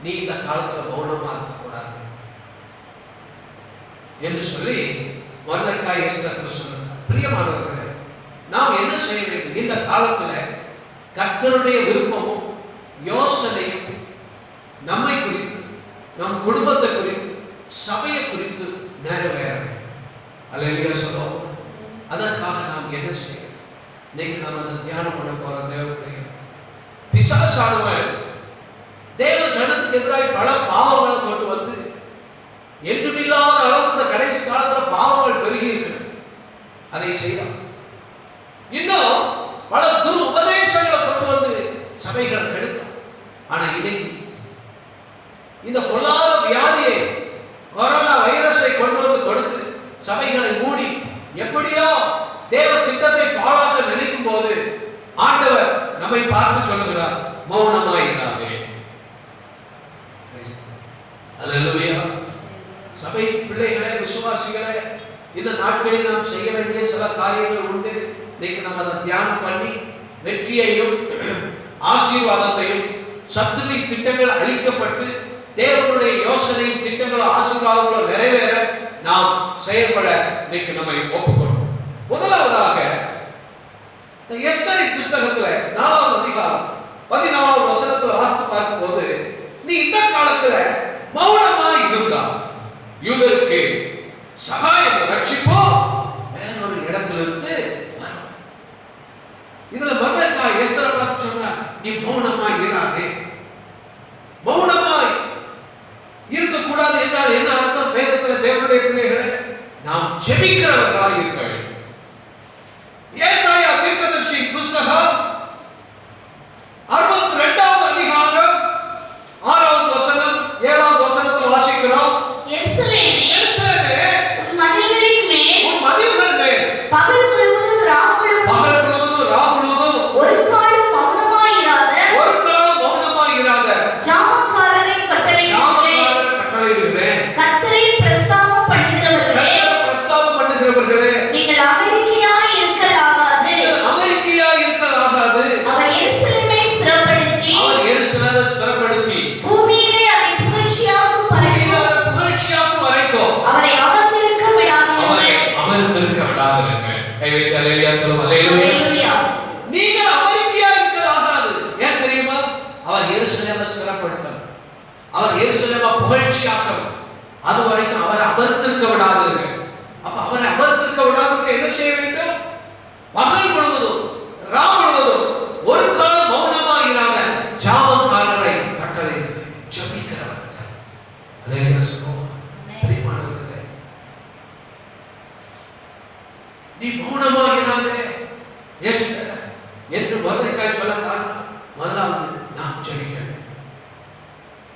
நீ இந்த காலத்துல மௌனமா இருக்கக்கூடாது என்று சொல்லி மொர்தெகாய் எஸ்தருக்கு சொன்னார். பிரியமானவர்களே, நாம் என்ன செய்ய வேண்டும்? இந்த காலத்துல கர்த்தருடைய விருப்பமும் யோசனையும் நம்மை குறித்து, நம் குடும்பத்தை குறித்து, சபையை குறித்து நிறைவேற வேண்டும். அல்லேலூயா சொல்லுவோம். அதற்காக நாம் என்ன செய்யணும்? இன்னைக்கு நாம் அதை தியானம் பண்ண போற தேவனுடைய பிசாசானவன் தேவ ஜனத்துக்கு எதிராக பல பாவங்களை கொண்டு வந்து என்றுமில்லாத அளவுக்கு இந்த கடைசி காலத்துல பாவங்கள் பெருகி இருக்கு. அதை செய்யலாம். இன்னும் பல துரு உபதேசங்களை கொண்டு வந்து சபைகளை கெடுக்கும். ஆனா இன்னைக்கு இந்த பொல்லாத வியாதியை, கொரோனா வைரஸை கொண்டு வந்து கொடுத்து சபைகளை மூடி எப்படியோ தேவ திட்டத்தை பாழாக்க நினைக்கும் போது ஆண்டவர் நம்மை பார்த்து சொல்லுகிறார், மௌனமாயிராதே. அல்லேலூயா. சபை பிள்ளைகளே, விசுவாசிகளே, இந்த நாட்களில் நாம் செய்ய வேண்டிய சில காரியங்கள் உண்டு. இன்னைக்கு நம்ம அதை தியானம் பண்ணி வெற்றியையும் ஆசீர்வாதத்தையும், சத்துருவின் திட்டங்கள் அழிக்கப்பட்டு தேவனுடைய யோசனையும் திட்டங்களும் ஆசீர்வாதங்களும் நிறைவேற நாம் செயல்பட இன்னைக்கு நம்மை ஒப்புக்கொள்ளும். முதலாவதாக எஸ்தரின் புஸ்தகத்துல 4வது அதிகாரம் 14வது வசனத்துல வாசித்து பார்க்கும்போது, நீ இந்த காலத்துல மௌனமா இருந்தா யூதருக்கு சகாயம் ரட்சிப்போ வேறொரு இடத்திலிருந்து வரும். இதுல மொர்தெகாய் எஸ்தரை பார்த்து சொன்னா, நீ மௌனமா இராதே. மௌனமாய் இருக்கக்கூடாது என்றால் என்ன அர்த்தம்? வேதத்துல தேவனுடைய பிள்ளைகளை நாம் ஜெபிக்கிறவர்களாக இருக்க வேண்டும். ஏசாயா தீர்க்கதரிசி புஸ்தகம் 62வது அதிகாரம் 6வது வசனம் 7வது வசனத்தில் வாசிக்கிறோம். எருசலேமே, எருசலேமே, உன் மதில்களின் மேல் பகல் முழுவதும் ரா முழுவதும் ஒரு காலம் மௌனமாயிராத ஜாமக்காரரை கட்டளையிடுகிறேன். கர்த்தரை பிரஸ்தாபம் பண்ணுகிறவர்களே, நீங்கள் அமெரிக்கையாய் இருக்கலாகாது. அவர் எருசலேமை ஸ்திரப்படுத்தி பூமியிலே அதை புகழ்ச்சியாக்கும் வரைக்கும் அவரை அமர்ந்திருக்க விடாதீர்கள். கை வைத்து அல்லேலூயா சொல்லுவோம். அல்லேலூயா. நீங்கள் அமெரிக்கையா இருக்கலாகாது. ஏன் தெரியுமா? அவர் எருசலேமை ஸ்திரப்படுத்தணும், அவர் எருசலேமை புகழ்ச்சியாக்கணும். அது வரைக்கும் அவரை அமர்ந்திருக்க விடாதீர்கள். அப்ப அவரை அமர்ந்திருக்க விடாதீர்கள் என்ன செய்ய வேண்டும்? பகல் முழுவதும் ரா முழுவதும் ஒரு காலம் மௌனமாயிராத ஜாமக்காரரை கட்டளையிடுங்கள், ஜெபிக்கிறவர்கள். அல்லேலூயா சொல்லுவோம். பிரியமானவர்களே, நீ மௌனமாயிராதே எஸ்தர் என்று மொர்தெகாய் சொல்ல காரணம், முதலாவது நாம் ஜெபிக்க வேண்டும்.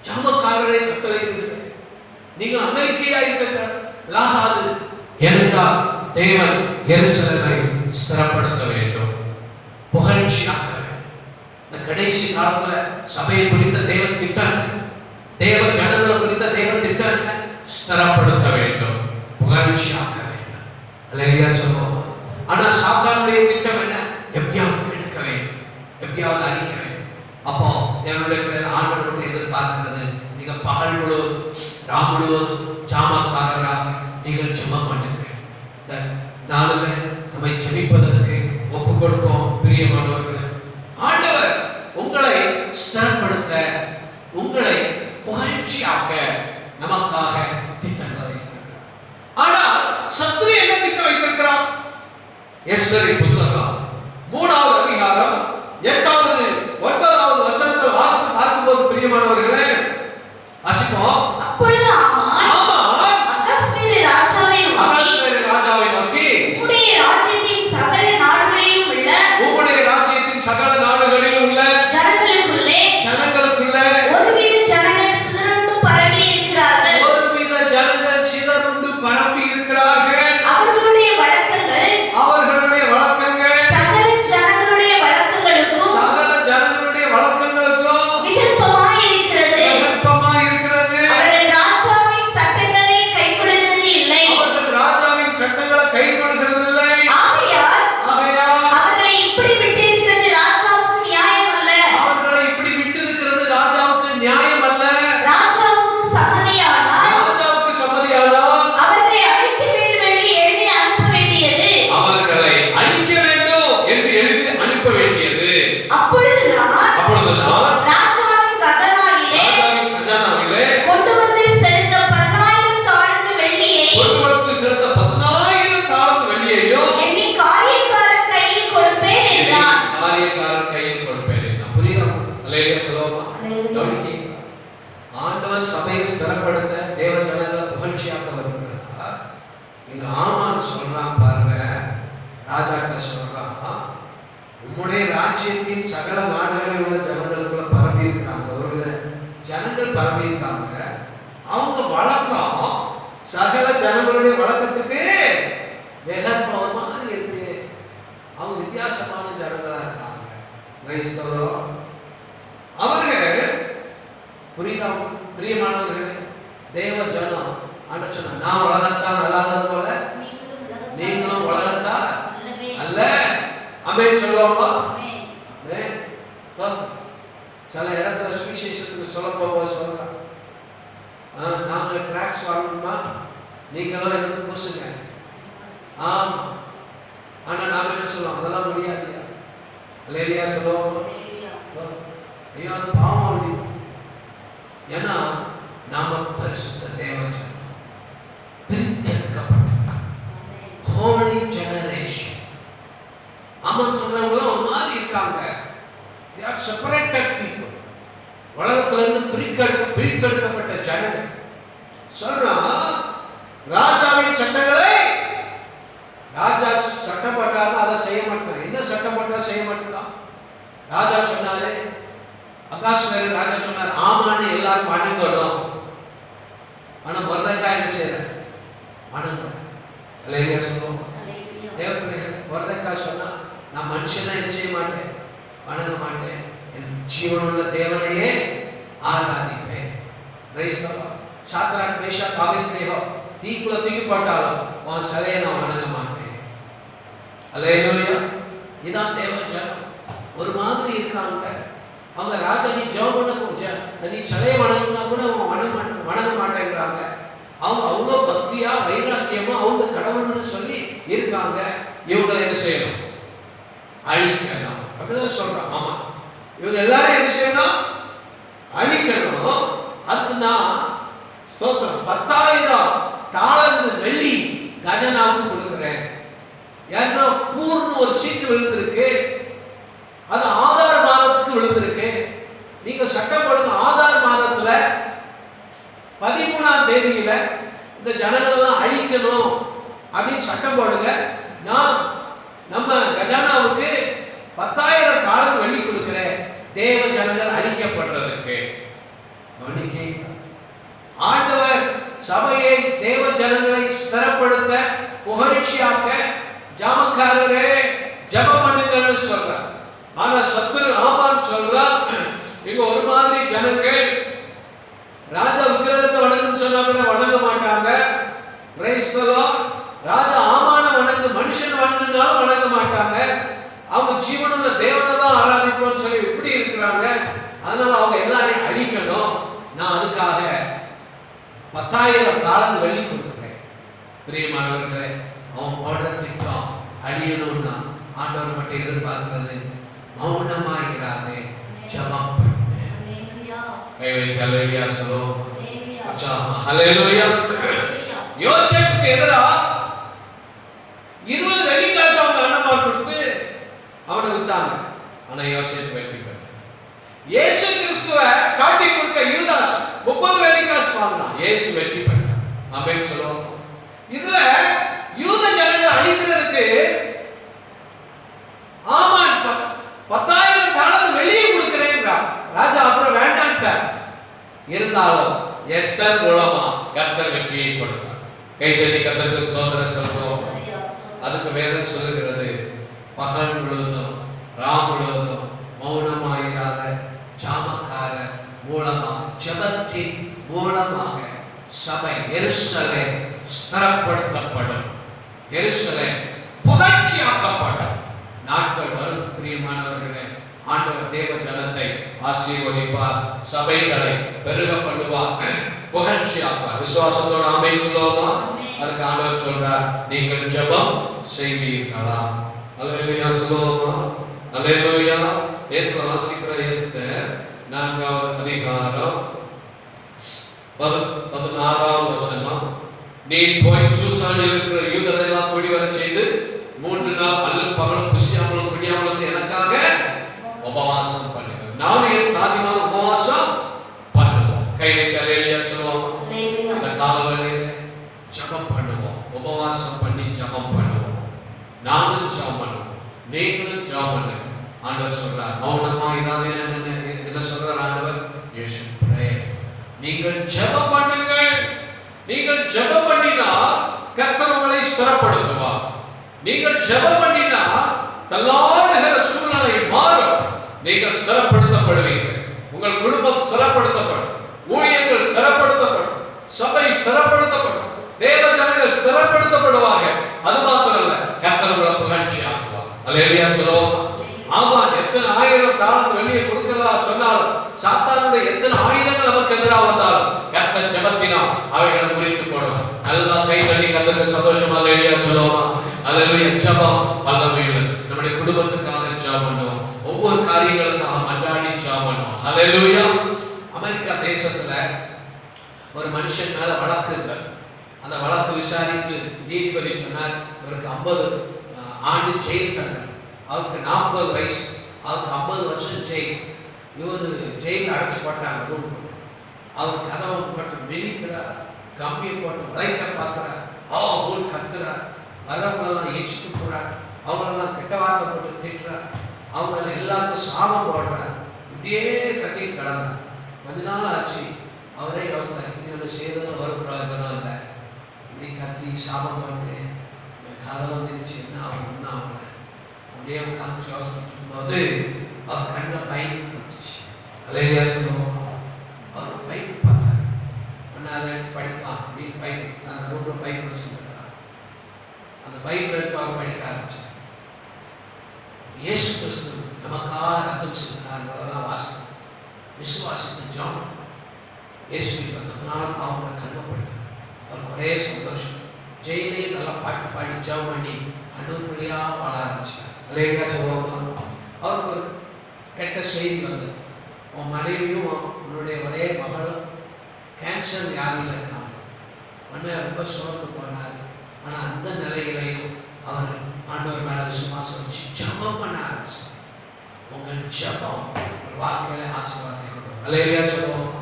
ஜாமக்காரரை கட்டளையிடுகிறேன், நீங்கள் அமெரிக்கையா இருக்கலாகாது என்றால் தேவன் எருசலேமை ஸ்திரப்படுத்த வேண்டும், புகழ்ச்சியாக வேண்டும். இந்த கடைசி காலத்துல சபையை குறித்த தேவ திட்டம், தேவ ஜனங்களை குறித்த தேவ திட்டம் ஸ்திரப்படுத்த வேண்டும், புகழ்ச்சியாக வேண்டும். அல்லேலூயா சொல்லுவோம். ஆனா சாத்தானுடைய திட்டம் என்ன? எப்படியாவது எடுக்க வேண்டும், எப்படியாவது அழிக்க வேண்டும். அப்போ தேவனுடைய ஆண்டவருடைய எதிர்பார்க்கிறது, நீங்க பகல் முழுவதும் ரா முழுவதும் ஜாமக்காரராக நீங்கள் ஜெபம் பண்ணுங்க. இந்த நாளில் நம்மை ஜெபிப்பதற்கு ஒப்பு கொடுப்போம். பிரியமானவர்களே, ஆண்டவர் உங்களை ஸ்திரப்படுத்த, உங்களை புகழ்ச்சியாக்க நமக்காக திட்டங்களை வைத்திருக்கிறார். ஆனால் சத்துரு என்ன திட்டம் வைத்திருக்கிறார்? எஸ்தரின் புஸ்தகம் 3வது அதிகாரம் 8வது 9வது வசனத்தை வாசித்து பார்க்கும்போது பிரியமானவர்களே, வாசிப்போம். அப்பொழுது ஆமான் சகல ஜனங்களுடைய வழக்கத்துக்கு வெகப்பவர் மாதிரி இருக்கு. அவங்க வித்தியாசமான ஜனங்களா இருக்காங்க. கிறிஸ்தவம் அவர்கள் புரியுதா? பிரியமானவர்களே, தேவ ஜனம் ஆண்டவர் சொன்னார், நான் உலகத்தான் அல்லாதது போல நீங்களும் உலகத்தான் அல்ல. ஆமென் சொல்லுவோமா? சில இடத்துல சுவிசேஷத்துக்கு சொல்ல போக சொல்றாங்க, நாங்க டிராக்ஸ் வாங்கணுமா, நீங்களும் எனக்கு பூசுங்க. ஆமா, ஆனா நாம என்ன சொல்லுவோம், அதெல்லாம் முடியாதுயா. அல்லேலூயா சொல்லுவோம். ஐயோ அது பாவம் அப்படி. ஏன்னா நாம பரிசுத்த தேவ ஜனம், பிரித்தெடுக்கப்பட்ட ஹோலி ஜெனரேஷன். ஆமாம் சொல்றவங்களும் ஒரு மாதிரி இருக்காங்க. They are separated people. உலகத்துல இருந்து பிரித்தெடுக்கப்பட்ட ஜனங்கள். சொல்றா ராஜாவின் சட்டங்களை, ராஜா சட்டம் போட்டாலும் அதை செய்ய மாட்டான். என்ன சட்டம் போட்டா செய்ய மாட்டான்? ராஜா சொன்னாரு, அகாஸ்வேரு ராஜா சொன்னார், ஆமான்னு எல்லாரும் வணங்கணும். ஆனா மொர்தெக்காய் என்ன செய்யற? வணங்கும். அல்லேலூயா சொல்லுவோம். தேவப்பிள்ளைகள், மொர்தெக்காய் சொன்னா, நான் மனுஷனா என்ன செய்ய மாட்டேன், வணங்க மாட்டேன், என் ஜீவனுள்ள தேவனையே ஆராதிப்பேன். சாத்ராக் மேஷாக் ஆபேத்நேகோ தீக்குள்ள தூக்கி போட்டாலும் உன் சிலையை நான் வணங்க மாட்டேன். அல்லேலூயா. இதான் தேவ ஜனம். ஒரு மாதிரி இருக்காங்க. அவங்க ராஜா நீ ஜெபம் பண்ண, நீ சிலையை வணங்கினா கூட அவங்க வணங்க மாட்டேங்கிறாங்க. அவங்க அவ்வளோ பக்தியா வைராக்கியமா அவங்க கடவுள்னு சொல்லி இருக்காங்க. இவங்களை என்ன செய்யணும்? அழிக்கணும். அப்படிதான் சொல்றான். ஆமா, இவங்க எல்லாரும் என்ன செய்யணும்? அழிக்கணும். அதுக்குதான் ஸ்தோத்திரம். 10,000 டாலர் வெள்ளி கஜனாவுக்கு கொடுக்குறேன். ஏன்னா பூர்ண ஒரு சீட்டு விழுந்திருக்கு, அது ஆதார் மாதத்துக்கு விழுந்திருக்கு. நீங்க சட்டம் போடுங்க, ஆதார் மாதத்துல 13ஆம் தேதியில இந்த ஜனங்களெல்லாம் அழிக்கணும் அப்படின்னு சட்டம் போடுங்க. நான் நம்ம கஜானாவுக்கு 10,000 டாலர் வெள்ளி கொடுக்கிறேன், தேவ ஜனங்கள் அழிக்கப்படுறதுக்கு. ஆண்டவர் சபையை, தேவ ஜனங்களை ஸ்திரப்படுத்த, புகழ்ச்சியாக்க, ஜாமக்காரரே ஜெபம் பண்ணுங்கன்னு சொல்றார். ஆனா சத்துரு ஆமான் சொல்றா, இங்க ஒரு மாதிரி ஜனங்கள் ராஜா விக்கிரகத்தை வணங்குன்னு சொன்னா கூட வணங்க மாட்டாங்க. Price the Lord. ராஜா ஆமான வணங்கு, மனுஷன் வணங்குனாலும் வணங்க மாட்டாங்க. அவங்க ஜீவனுள்ள தேவனை தான் ஆராதிப்போம்னு சொல்லி இப்படி இருக்கிறாங்க. அதனால அவங்க எல்லாரையும் அழிக்கணும். நான் அதுக்காக 10,000 டாலர் வெள்ளி கொடுக்குறேன். பிரியமானவர்களே, அவன் போடுற திட்டம் அழியணும்னா ஆண்டவர் மட்டும் எதிர்பார்க்கிறது மௌனமாகிறாரே, ஜெபம் பண்ணு. ஹalleluya சொல்லுவோம். அச்சா ஹalleluya. யோசேப்புக்கு எதிரா 20 வெள்ளி காசு அவங்க அண்ணன்மார் கொடுத்து அவனை வித்தாங்க. ஆனா யோசேப்பு வெற்றி பெற்றான். இயேசு கிறிஸ்துவை காட்டி கொடுக்க யூதாஸ் 30 வெள்ளி காசு வாங்கினான். இயேசு வெற்றி பெற்றான். ஆமென் சொல்லுவோம். இதுல யூத ஜனங்களை அழிக்கிறதுக்கு ஆமான் 10,000 டாலர் வெளியே கொடுக்கிறேன்றான். ராஜா அப்புறம் வேண்டான்ட்டார். இருந்தாலும் எஸ்தர் மூலமா கர்த்தர் வெற்றியை கொடுத்தார். கைதட்டி கர்த்தருக்கு ஸ்தோத்திரம் சொல்லுவோம். அதுக்கு வேதம் சொல்லுகிறது, பகல் முழுவதும் ராம் முழுவதும் மௌனமாயிராத ஜாமக்கார மூலமா, ஜெபத்தின் மூலமாக சபை எருசலேம் ஸ்திரப்படுத்தப்படும். எருசலேம் புகழ்ச்சியாக்கப்படும். நாட்கள் வரும். பிரியமானவர்களே, ஆண்டவர் தேவ ஜனத்தை ஆசீர்வதிப்பார், சபைகளை பெருக பண்ணுவார், புகழ்ச்சியாப்பார். விசுவாசத்தோட ஆமென் சொல்லுவோமா? அதுக்கு ஆண்டவர் சொல்றார், நீங்கள் ஜெபம் செய்வீர்களா? அல்லேலூயா சொல்லுவோமா? அல்லேலூயா. ஏற்கனவே வாசிக்கிற எஸ்தர் 4வது அதிகாரம் 16வது வசனம். நீ போய் சூசானில் இருக்கிற யூதரெல்லாம் கூடி வர செய்து 3 நாள் அல்லும் பகலும் புசியாமலும் குடியாமலும் எனக்காக உபவாசம் பண்ணுங்க. நானும் என் தாதிமார் உபவாசம் பண்ணுவோம். கையை அல்லேலூயா சொல்லுவோம். இந்த காலவெளியில ஜெபம் பண்ணுவோம், உபவாசம் பண்ணி ஜெபம் பண்ணுவோம். நானும் ஜெபம் பண்ணுவோம், நீங்களும் ஜெபம் பண்ணுங்க. ஆண்டவர் சொல்றார், மௌனமா இராதீங்க. என்ன சொல்றார் ஆண்டவர்? You should pray. நீங்கள் ஜெபம் பண்ணுங்கள். நீங்கள் ஜெபம் பண்ணினால் கர்த்தர் உங்களை ஸ்திரப்படுத்துவார். நீங்கள் ஜெபம் பண்ணினால் தள்ளாடுகிற சூழ்நிலை மாறும். நீங்கள் ஸ்திரப்படுத்தப்படுவீர்கள். உங்கள் குடும்பம் ஸ்திரப்படுத்தப்படும், ஊழியர்கள் ஸ்திரப்படுத்தப்படும், சபை ஸ்திரப்படுத்தப்படும், தேவ ஜனங்கள் ஸ்திரப்படுத்தப்படுவார்கள். அது மாத்திரமல்ல, கர்த்தர் உங்களை புகழ்ச்சியாக்குவார். அல்லேலூயா சொல்லுவோம். ஆமா, எத்தனை ஆயிரம் தாளந்து வெளியே கொடுக்கிறதா சொன்னாலும், சாத்தானுடைய எத்தனை ஆயுதங்கள் நமக்கு எதிராக வந்தாலும் கர்த்தர் ஜெபத்தினால் அவைகளை குறித்து போடுவார். நல்லா கை தள்ளி கர்த்தருக்கு சந்தோஷமா அல்லேலூயா சொல்லுவோமா. அல்லேலூயா. ஜெபம் வல்லமையுள்ளது. நம்முடைய குடும்பத்துக்காக ஜெபம் பண்ணுவோம், ஒவ்வொரு காரியங்களுக்காக மன்றாடி ஜெபம் பண்ணுவோம். அல்லேலூயா. அமெரிக்கா தேசத்துல ஒரு மனுஷன் மேல வழக்கு இல்லை. அந்த வழக்கு விசாரித்து நீதிபதி சொன்னார், இவருக்கு 50 ஆண்டு ஜெயில் தண்டனை, அவருக்கு 40 வயசு, அவருக்கு 50 வருஷம் ஜெயில். இவர் ஜெயில் அடைச்சு போட்டாங்க ரூம். அவர் கதவை போட்டு மிதிக்கிறார், கம்பியை போட்டு வளைக்க பார்க்கிறார், ஊர் கத்துறார், வரவங்களெல்லாம் எச்சிட்டு போறார், அவங்களெல்லாம் கெட்ட வார்த்தை போட்டு திட்டுறார், அவங்க எல்லாருக்கும் சாபம் போடுறார். இப்படியே கத்திட்டு கிடந்தார். கொஞ்ச நாள் ஆச்சு. அவரே யோசனை, இப்படி நம்ம செய்யறது ஒரு பிரயோஜனம் இல்லை, இப்படி கத்தி சாபம் போட்டு கதவை மிதிச்சு என்ன ஆகும் என்ன ஆகல அப்படியே காமிச்சு யோசனை பண்ணும்போது அவர் கண்ணில் பைக் வந்துச்சு. அல்லேலூயா சொல்லுவோம். அவர் பைக் பார்த்தார். அதை படிக்கலாம் அப்படின்னு பைக், அந்த ரூம்ல பைக் வச்சுருக்கிறார். அந்த பைக்ல எடுத்து அவர் படிக்க ஆரம்பிச்சார். இயேசு கிறிஸ்து நமக்காக ரத்தம் சிந்தினார் வாசம் விசுவாசித்து ஜெபம். இயேசுவின் ரத்தத்தினால் அவங்க கழுவப்பட்டார். அவருக்கு ஒரே சந்தோஷம். ஜெயிலே நல்லா பாட்டு பாடி ஜெபம் பண்ணி அன்னூர் வழியா பாட ஆரம்பிச்சார். அல்லேலூயா சொல்லுவோம். அவருக்கு ஒரு கெட்ட செய்தி வந்து, உன் மனைவியும் உன்னுடைய ஒரே மகளும் கேன்சர் வியாதியில் இருந்தாங்க. அண்ணன் ரொம்ப சோர்ந்து போனார். ஆனால் அந்த நிலையிலையும் அவர் ஆண்டவர் மேலே விசுவாசம் வச்சு ஜெபம் பண்ண ஆரம்பிச்சார். உங்கள் ஜெபம் வாழ்க்கையில ஆசீர்வாதத்தை கொண்டு வரும். அல்லேலூயா சொல்லுவோம்.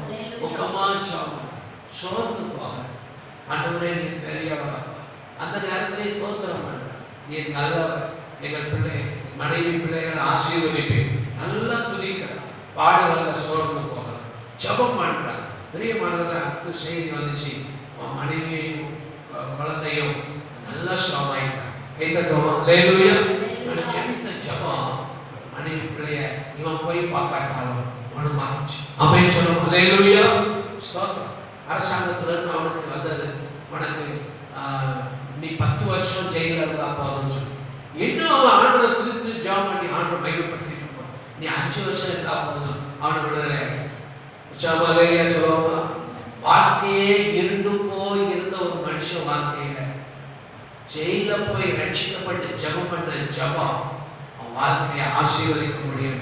முகமா ஜெபம், சோர்ந்து போக, ஆண்டவரே நீர் பெரியவர், அந்த நேரத்திலே தோத்திரம் பண்ற, நீர் நல்லவர், எங்கள் பிள்ளை மனைவி பிள்ளைகளை ஆசீர்வதிப்பேன், நல்லா துதிக்கிறார், பாடுகள்ல சோர்ந்து போகல, ஜெபம் பண்றார். பிரியமானவர்கள், அடுத்த செய்தி வந்துச்சு, மனைவியையும் குழந்தையும் நல்லா சுகமாயிட்டார். அல்லேலூயா. ஜெபித்த ஜெபம் மனைவி பிள்ளைய இவன் போய் பார்க்காட்டாலும் குணமாச்சு. ஆமென் சொல்லுவோம். அல்லேலூயா. ஸ்தோத்திரம். அரசாங்கத்துல இருந்து அவனுக்கு வந்தது, உனக்கு நீ 10 வருஷம் ஜெயில இருந்தா போதும்னு சொல்லி, இன்னும் அவன் ஆண்டரை குறித்து ஜெபம் பண்ணி ஆண்டரை மையப்படுத்திட்டு இருப்பான். நீ 5 வருஷம் இருந்தா போதும், அவனை விடுதலை. அல்லேலூயா சொல்லுவோமா. வாழ்க்கையே இருண்டு போய் இருந்த ஒரு மனுஷன் வாழ்க்கையில ஜெயில போய் ரட்சிக்கப்பட்டு ஜெபம் பண்ண ஜெபம் அவன் வாழ்க்கையை ஆசீர்வதிக்க முடியும்.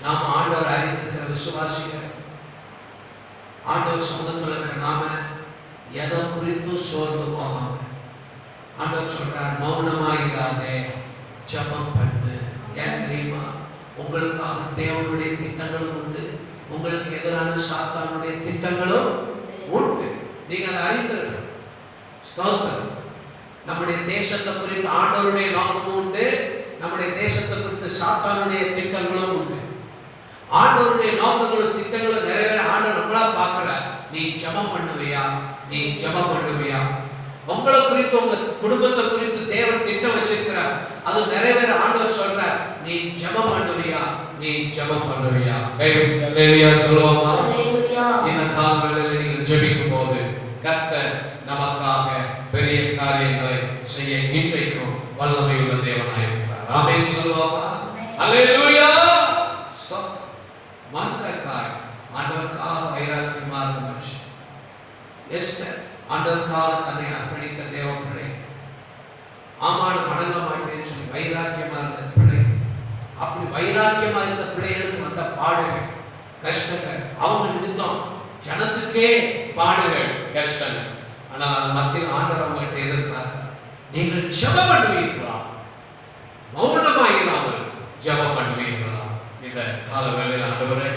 நாம ஆண்டவர் அறிந்திருக்கிற விசுவாசிகள், ஆண்டவர் சமூகத்தில் இருக்கிற நாம எதை குறித்தும் சோர்ந்து போகாம, ஆண்டவர் சொல்றார், மௌனமாயிராதே, ஜெபம் பண்ணு. ஏன் தெரியுமா? உங்களுக்காக தேவனுடைய திட்டங்களும் உண்டு, உங்களுக்கு எதிரான சாத்தானுடைய திட்டங்களும் உண்டு. நீங்க அதை அறிந்திருக்க. ஸ்தோத்திரம். நம்முடைய தேசத்தை குறித்து ஆண்டவருடைய நோக்கமும் உண்டு, நம்முடைய தேசத்தை குறித்து சாத்தானுடைய திட்டங்களும் உண்டு. ஆண்டவருடைய நோக்கங்களும் திட்டங்களும் நிறைவேற ஆண்டவர் நம்மளா பார்க்கல. நீ ஜெபம் பண்ணுவியா? நீ ஜெபம் பண்ணுவியா? உங்களை குறித்து, உங்க குடும்பத்தை குறித்து தேவன் திட்டம் வச்சிருக்கிறார், அது நிறைவேற ஆண்டவர் சொல்றார், நீ ஜெபம் பண்ணுவியா? நீ ஜெபம் பண்ணுவியா? அல்லேலூயா சொல்லுவோமா. இந்த காலங்களில் நீங்கள் ஜெபிக்கும் போது கர்த்தர் நமக்காக பெரிய காரியங்களை செய்ய இன்றைக்கும் வல்லமை உள்ள தேவனாய் இருக்கிறார். ஆமென் சொல்லுவோமா. அல்லேலூயா. மந்திரக்காய் ஆண்டவருக்காக வைராக்கியமா இருந்த மனுஷன் எஸ்தர், ஆண்டவருக்காக தன்னை அர்ப்பணித்த தேவ பிள்ளை, ஆமான வணங்க மாட்டேன்னு சொல்லி வைராக்கியமா இருந்த பிள்ளை. அப்படி வைராக்கியமா இருந்த பிள்ளைகளுக்கு வந்த பாடுகள், கஷ்டங்கள், அவங்க நிமித்தம் ஜனத்துக்கே பாடுகள், கஷ்டங்கள். ஆனால் அது மத்தியில் ஆண்டவர் அவங்ககிட்ட எதிர்க்கிறார், நீங்கள் ஜெபம் பண்ணுவீர்களா? மௌனமாயிராமல் ஜெபம் பண்ணுவீர்களா? இந்த கால வேளையில் ஆண்டவரே,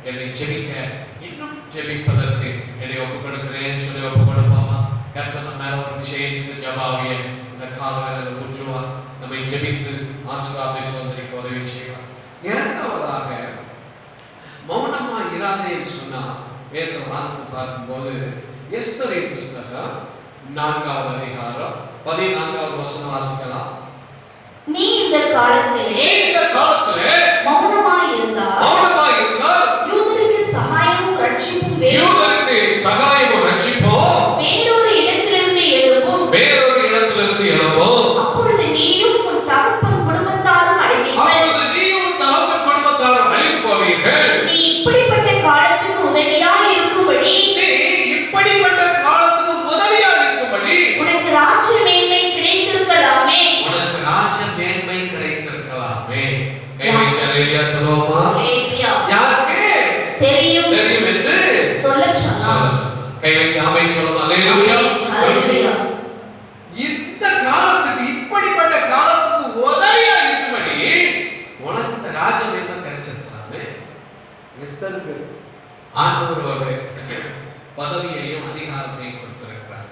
என்னை ஜெபிக்க, இன்னும் ஜெபிப்பதற்கு என்னை ஒப்புக் கொடுக்கிறேன் சொல்லி ஒப்புக் கொடுப்பாமா? கர்த்தர் மேல ஒரு விசேஷ ஜெபாவிய இந்த கால வேளையில் ஊற்றுவார். நம்மை ஜெபித்து ஆசீர்வாதத்தை சுதந்திரிக்க உதவி செய்வார். இரண்டாவதாக, மௌனமா இராதே சொன்னா வேத வாசனை பார்க்கும்போது எஸ்தரின் புஸ்தகம் 4வது அதிகாரம் 14வது வசனம் வாசிக்கலாம். நீ இந்த காலத்திலே மௌனமாய் இருந்தால் யூதருக்கு சகாயமும் ரட்சிப்பும் வேறொரு இடத்திலிருந்து எழும்பும். அப்பொழுது நீயும் உன் தகப்பன் குடும்பத்தாரும் அழிவீர்கள். நீ இப்படிப்பட்ட காலத்துக்கு உதவியாக இருக்கும்படி உனக்கு ராஜ மேன்மை கிடைத்திருக்கலாமே. தெரியும் என்று சொல்லச் சொன்னார். இந்த காலத்துக்கு இப்படிப்பட்ட காலத்துக்கு உதவியா இருக்கும்படி உனக்கு இந்த ராஜ மேன்மை கிடைச்சிருக்கலாமே. ஆண்டவர் ஒரு பதவியையும் அதிகாரத்தையும் கொடுத்திருக்கிறார்.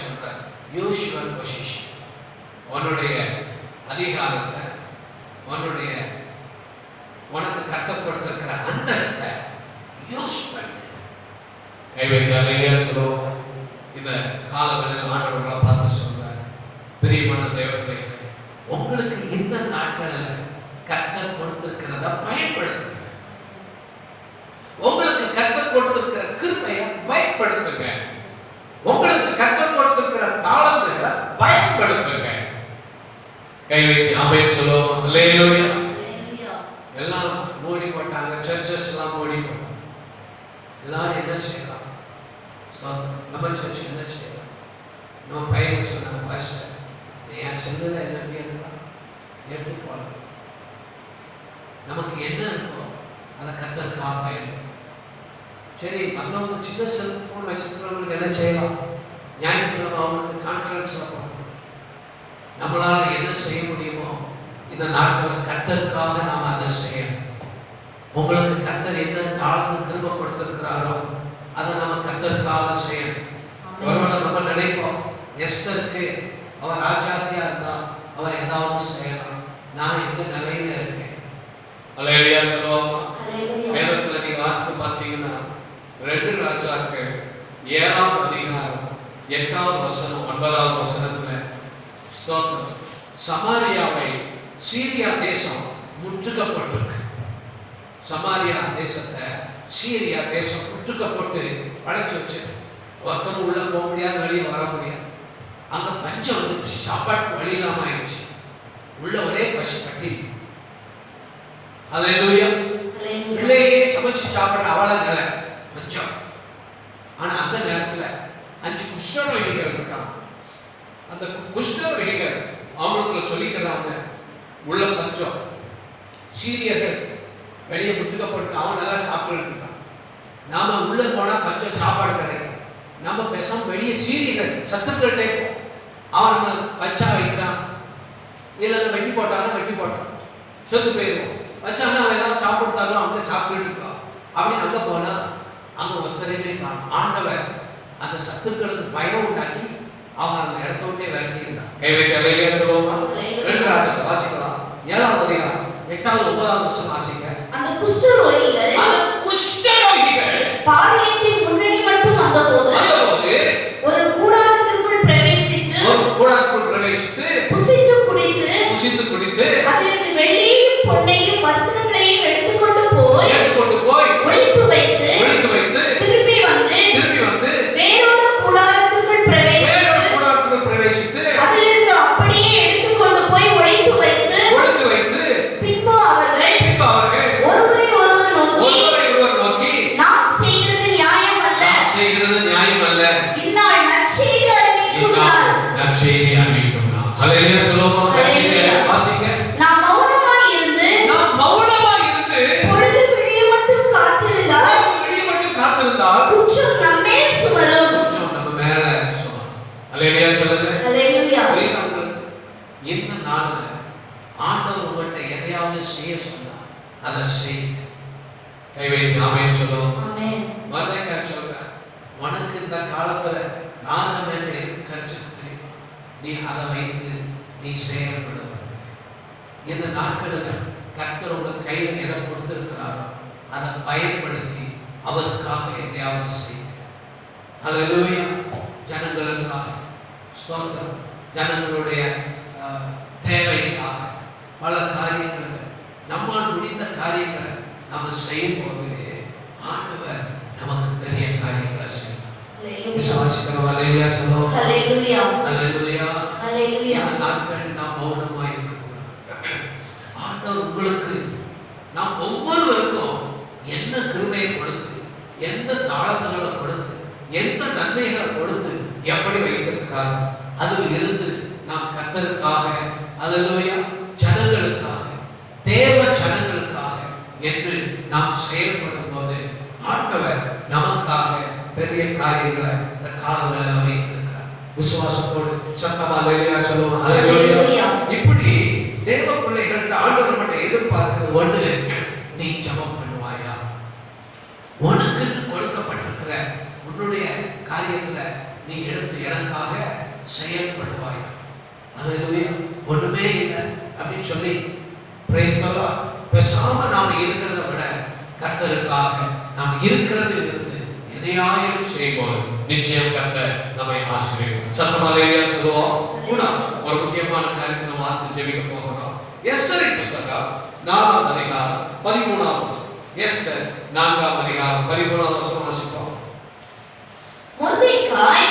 சொல்றார், யூஸ் யுவர் பொசிஷன். உன்னுடைய அதிகாரத்தை, உன்னுடைய உனக்கு கட்ட கொடுத்திருக்கிற அந்தஸ்தை யூஸ் பண்ணு. சொல்லுவோம். இந்த காலங்களில் ஆண்டவர்களை பார்த்து சொல்றார், பிரியமான தேவர்களே, உங்களுக்கு இந்த நாட்களில் கர்த்தர் கொடுத்திருக்கிறத பயன்படுத்துங்க. உங்களுக்கு கர்த்தர் கொடுத்திருக்கிற கிருபையை பயன்படுத்துங்க. உங்களுக்கு கர்த்தர் கொடுத்திருக்கிற தாளங்களை பயன்படுத்துங்க. கை வைத்து ஆமென் சொல்லுவோம். அல்லேலூயா. எல்லாம் மூடி போட்டாங்க, சர்ச்சஸ் எல்லாம் மூடி போட்டாங்க. எல்லாரும் என்ன செய்யலாம்? நம்ம சர்ச் என்ன செய்யலாம்? நம்ம பையன் சொன்னாங்க, பாஸ்டர் என் செல்லுல என்ன இருக்கலாம் எடுத்து போகலாம். நமக்கு என்ன இருக்கோ அதை கர்த்தருக்காக பயன்படும். சரி, மற்றவங்க சின்ன செல்போன் வச்சிருக்கிறவங்களுக்கு என்ன செய்யலாம்? ஞாயிற்றுக்கிழமை அவங்களுக்கு கான்ஃபரன்ஸ்ல போகணும். நம்மளால என்ன செய்ய முடியுமோ இந்த நாட்களில் கர்த்தருக்காக நாம் அதை செய்யணும். உங்களுக்கு கர்த்தர் என்ன தாழ்ந்து கிருபை கொடுத்திருக்கிறாரோ அதை நம்ம கர்த்தருக்காக செய்யணும். ஒருவேளை நம்ம நினைப்போம், எஸ்தருக்கு அவர் ராஜாத்தியா இருந்தா அவர் ஏதாவது செய்யலாம், நான் எந்த நிலையில இருக்கேன். அல்லேலூயா சொல்லுவோமா? வேதத்துல நீங்க வாசித்து பார்த்தீங்கன்னா 2 ராஜாக்கள் 7வது அதிகாரம் 8வது வசனம் 9வது வசனத்துல ஸ்தோத்திரம், சமாரியாவை சீரியா தேசம் முற்றுகைப்பட்டிருக்கு. சமாரியா தேசத்தை சீரியா தேசம் முற்றுகைப்பட்டு அடைச்சு வச்சு ஒருத்தரும் உள்ள போக முடியாது, வெளியே வர முடியாது. அங்க பஞ்சம் வந்துச்சு, சாப்பாட்டு வழி இல்லாம ஆயிடுச்சு. உள்ள ஒரே பசி கட்டி. அல்லேலூயா. பிள்ளையே சமைச்சு சாப்பிட அவள நிலை பஞ்சம். ஆனா அந்த நேரத்துல 5 குஷ்டரோகிகள் இருக்காங்க. அந்த குஷ்டரோகிகள் அவங்களுக்கு சொல்லிக்கிறாங்க, உள்ள பஞ்சம், சீரியர்கள் வெளியே முற்றுகைப்பட்டு அவன் நல்லா சாப்பிட்டு இருக்கான். நாம உள்ள போனா பஞ்சம் சாப்பாடு கிடைக்கும். நம்ம பேசாம வெளியே சீரியர்கள் சத்துருக்கள்கிட்ட அவன் வச்சா வைக்கிறான், இல்லை வெட்டி போட்டாலும் வெட்டி போட்டான், செத்து போயிடுவோம். வச்சானா அவன் ஏதாவது சாப்பிட்டாலும் அங்கே சாப்பிட்டு இருக்கான். அப்படின்னு அங்கே போனா அங்கே ஒருத்தரையுமே ஆண்டவர் அந்த சத்துருக்களுக்கு பயம் உண்டாக்கி அவன் அந்த இடத்த விட்டே விரட்டி இருந்தான். கை வைக்க வேலையா சொல்லுவோமா? 2 ராஜாக்கள் வாசிக்கலாம். 7வது அதிகாரம் 8வது 9வது வசனம் வாசிக்க. அந்த குஷ்டரோகிகள் பாளையத்தின் முன்னணி மட்டும் வந்தபோது ஒரு கூடாரத்திற்குள் பிரவேசித்து புசித்து குடித்து அதிலிருந்து வெள்ளியையும் பொன்னையும் வஸ்திரங்களையும் எடுத்துக்கொண்டு போய் ஒளித்து வைத்து திரும்பி வந்து வேறொரு கூடாரத்திற்குள் பிரவேசித்து அதிலிருந்து அப்படியே எடுத்துக்கொண்டு போய் ஒளித்து வைத்து பின்பு அவர்கள் ஒருவரை ஒருவர் நோக்கி நாம் செய்கிறது நியாயம் அல்ல, இந்நாள் நற்செய்தி அறிவிக்கும் நாள். அல்லேலூயா சொல்லுவோமா? வாசிங்க. நாம் மௌனமாய் இருந்து பொழுது விடிய மட்டும் காத்திருந்தால் குற்றம் நம்மே சுமரும். நம்ம மேல சுமரும். அல்லேலூயா சொல்லுங்க. அல்லேலூயா. இந்த நாள்ல ஆண்டவர் உங்கள்கிட்ட எதையாவது செய்ய சொன்னா அதை செய். கை வைத்து ஆமென் சொல்லுவோம். ஆமென். மர்தெக்காய் சொல்றார், உனக்கு இந்த காலத்துல ராஜமேன்மை எதுக்கு கிடைச்சிருக்கு தெரியுமா? நீ அதை வைத்து நீ செயல்படுவ. இந்த நாட்களில் கர்த்தர் உங்க கையில் எதை கொடுத்திருக்கிறாரோ அதை பயன்படுத்தி அவருக்காக எதையாவது செய். அல்லேலூயா. ஜனங்களுக்காக ஸ்தோத்திரம். ஜனங்களுடைய தேவைக்காக பல காரியங்களை நம்மால் முடிந்த காரியங்களை நம்ம செய்யும் போது ஆண்டவர் நமக்கு பெரிய காரியங்களை செய்வார். விசுவாசிக்கிறோம். அல்லேலூயா சொல்லுவோம். ஹல்லேலூயா. அல்லேலூயா. ஹல்லேலூயா. இந்த நாட்கள் நாம் மௌனமாய் இருக்கக்கூடாது. ஆண்டவர் உங்களுக்கு நாம் ஒவ்வொருவருக்கும் என்ன கிருபையை கொடுத்து, எந்த தாளங்களை கொடுத்து, எந்த நன்மைகளை கொடுத்து எப்படி வைத்திருக்கிறார், அதில் இருந்து நாம் கர்த்தருக்காக, அல்லேலூயா, ஜனங்களுக்காக, தேவ ஜனங்களுக்காக என்று நாம் செயல்படும் போது ஆண்டவர் நமக்காக பெரிய காரியங்களை இந்த காலங்களில் வைத்திருக்கிறார். விசுவாசத்தோடு சத்தமா அல்லேலூயா சொல்லுவோம். அல்லேலூயா. இப்படி தேவ பிள்ளைகள் ஆண்டவர் மட்டும் எதிர்பார்க்கிறது ஒன்று, நீ ஜெபம் பண்ணுவாயா? உனக்கு கொடுக்கப்பட்டிருக்கிற உன்னுடைய காரியத்துல நீ எடுத்து எனக்காக செயல்படுவாயா? அல்லேலூயா. ஒண்ணுமே இல்லை அப்படின்னு சொல்லி பிரைஸ் தி லார்ட் பேசாம நாம இருக்கிறத விட கர்த்தருக்காக நாம் இருக்கிறது இருந்து எதையாயிலும் செய்வோம். நிச்சயம் கர்த்தர் நம்மை ஆசீர்வதிப்பார். சத்தமா அல்லேலூயா சொல்லுவோம். ஒரு முக்கியமான காரியத்தை நம்ம வாசித்து ஜெபிக்க போகிறோம். எஸ்தரின் புத்தகம் 4ஆம் அதிகாரம் 13ஆம் வசனம். எஸ்தர் 4ஆம் அதிகாரம் 13ஆம் வசனம் வாசிப்போம். மொர்தெகாய்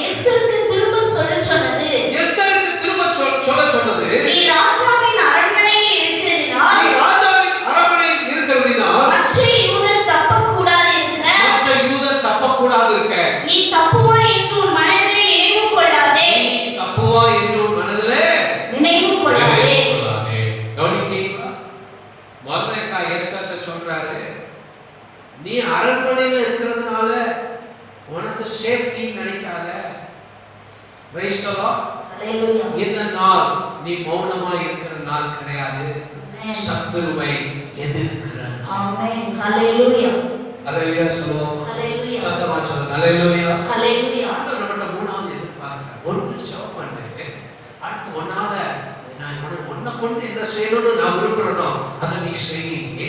எஸ்தருக்கு திரும்ப சொல்லச் சொன்னது, எஸ்தருக்கு திரும்ப சொல்ல சொன்னது, நீ ராஜாவின் அரண்மனையில் இருக்கிறதினால் மற்ற யூதர் தப்பக்கூடாது இருக்க, நீ தப்புவாய் என்று உன் மனதிலே நினைவு கொள்ளாதே. கவனிக்கீங்களா? மொர்தெகாய் எஸ்தர்ட்ட சொல்றாரு, நீ அரண்மனையில இருக்கிறதுனால உனக்கு சேஃப்டி நினைக்காத. Praise the lord. ஹல்லேலூயா. இந்த நாள் நீ மௌனமாய் இருக்கிற நாள் கிடையாது, சத்துருவை எதிர்க்கிற நாள். ஆமென். ஹல்லேலூயா. அல்லேலூயா சொல்லுவோம். ஹல்லேலூயா. சத்தமா சொல்லுங்க. அல்லேலூயா. ஹல்லேலூயா. ஆண்டவர் நம்மட்ட மூணாவது எதிர்பார்க்கிறார். ஒரு ஜெபம் பண்ணு. அடுத்து உன்னால நான் உன்னை கொண்டு என்ன செய்யணும்னு நான் விரும்புறேனோ அதை நீ செய்ய.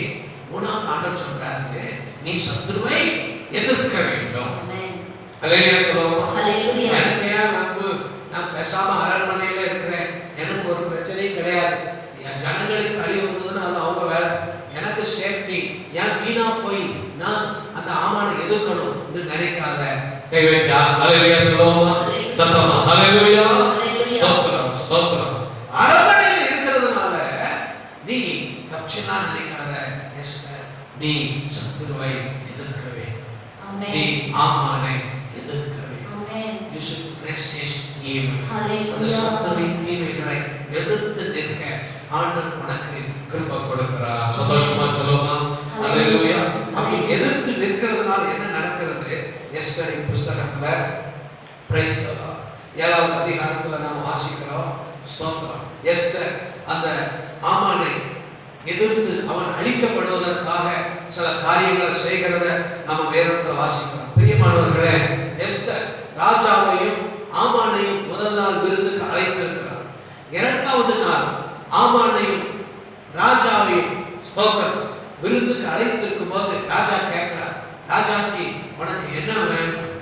மூணாவது ஆண்டவர் சொல்றாரு, நீ சத்துருவை எதிர்க்க வேண்டும். அல்லேலூயா சொல்லுவோம். ஹல்லேலூயா. எனக்கு ஏன் நான் பேசாம அரண்மனையில இருக்கிறேன், எனக்கு ஒரு பிரச்சனையும் கிடையாது, என் ஜனங்களுக்கு கழி வந்ததுன்னு அது அவங்க வேலை, எனக்கு சேஃப்டி, ஏன் வீணா போய் நான் அந்த ஆமானை எதிர்க்கணும்னு நினைக்காத. கைவேண்டா. அல்லேலூயா சொல்லுவோமா? சத்தமா அல்லேலூயா. ஸ்தோத்திரம் ஸ்தோத்திரம். அரண்மனையில இருக்கிறதுனால நீ தப்பிச்சலாம் நினைக்காத. எஸ்தர், நீ சத்துருவை எதிர்க்க வேண்டும். ஆமென். நீ ஆமானை எதிர்க்க வேண்டும். ஆமென். You should resist evil. ஹல்லேலூயா. அந்த சத்துருவின் தீமைகளை எதிர்த்து நிற்க ஆண்டவர் உனக்கு கிருபை கொடுக்கிறார். சந்தோஷமா சொல்லுமா? அல்லேலூயா. அப்படி எதிர்த்து நிற்கிறதுனால என்ன நடக்கிறது? எஸ்தரின் புத்தகத்துல பிரைஸ் தி லார்ட் 7ஆம் அதிகாரத்துல நாம் வாசிக்கிறோம். ஸ்தோத்திரம். எஸ்தர் அந்த ஆமானை எதிர்த்து அவன் அழிக்கப்படுவதற்காக சில காரியங்களை செய்கிறத நம்ம வேதத்துல வாசிக்கிறோம். பிரியமானவர்களே, எஸ்தர் ராஜாவையும் ஆமானையும் முதல் நாள் விருந்துக்கு அழைத்திருக்கிறார். இரண்டாவது நாள் ஆமானையும் ராஜாவையும் ஸ்தோத்திரம் விருந்துக்கு அழைத்திருக்கும் போது ராஜா கேட்கிறார், ராஜாக்கு உனக்கு என்ன வேணும்?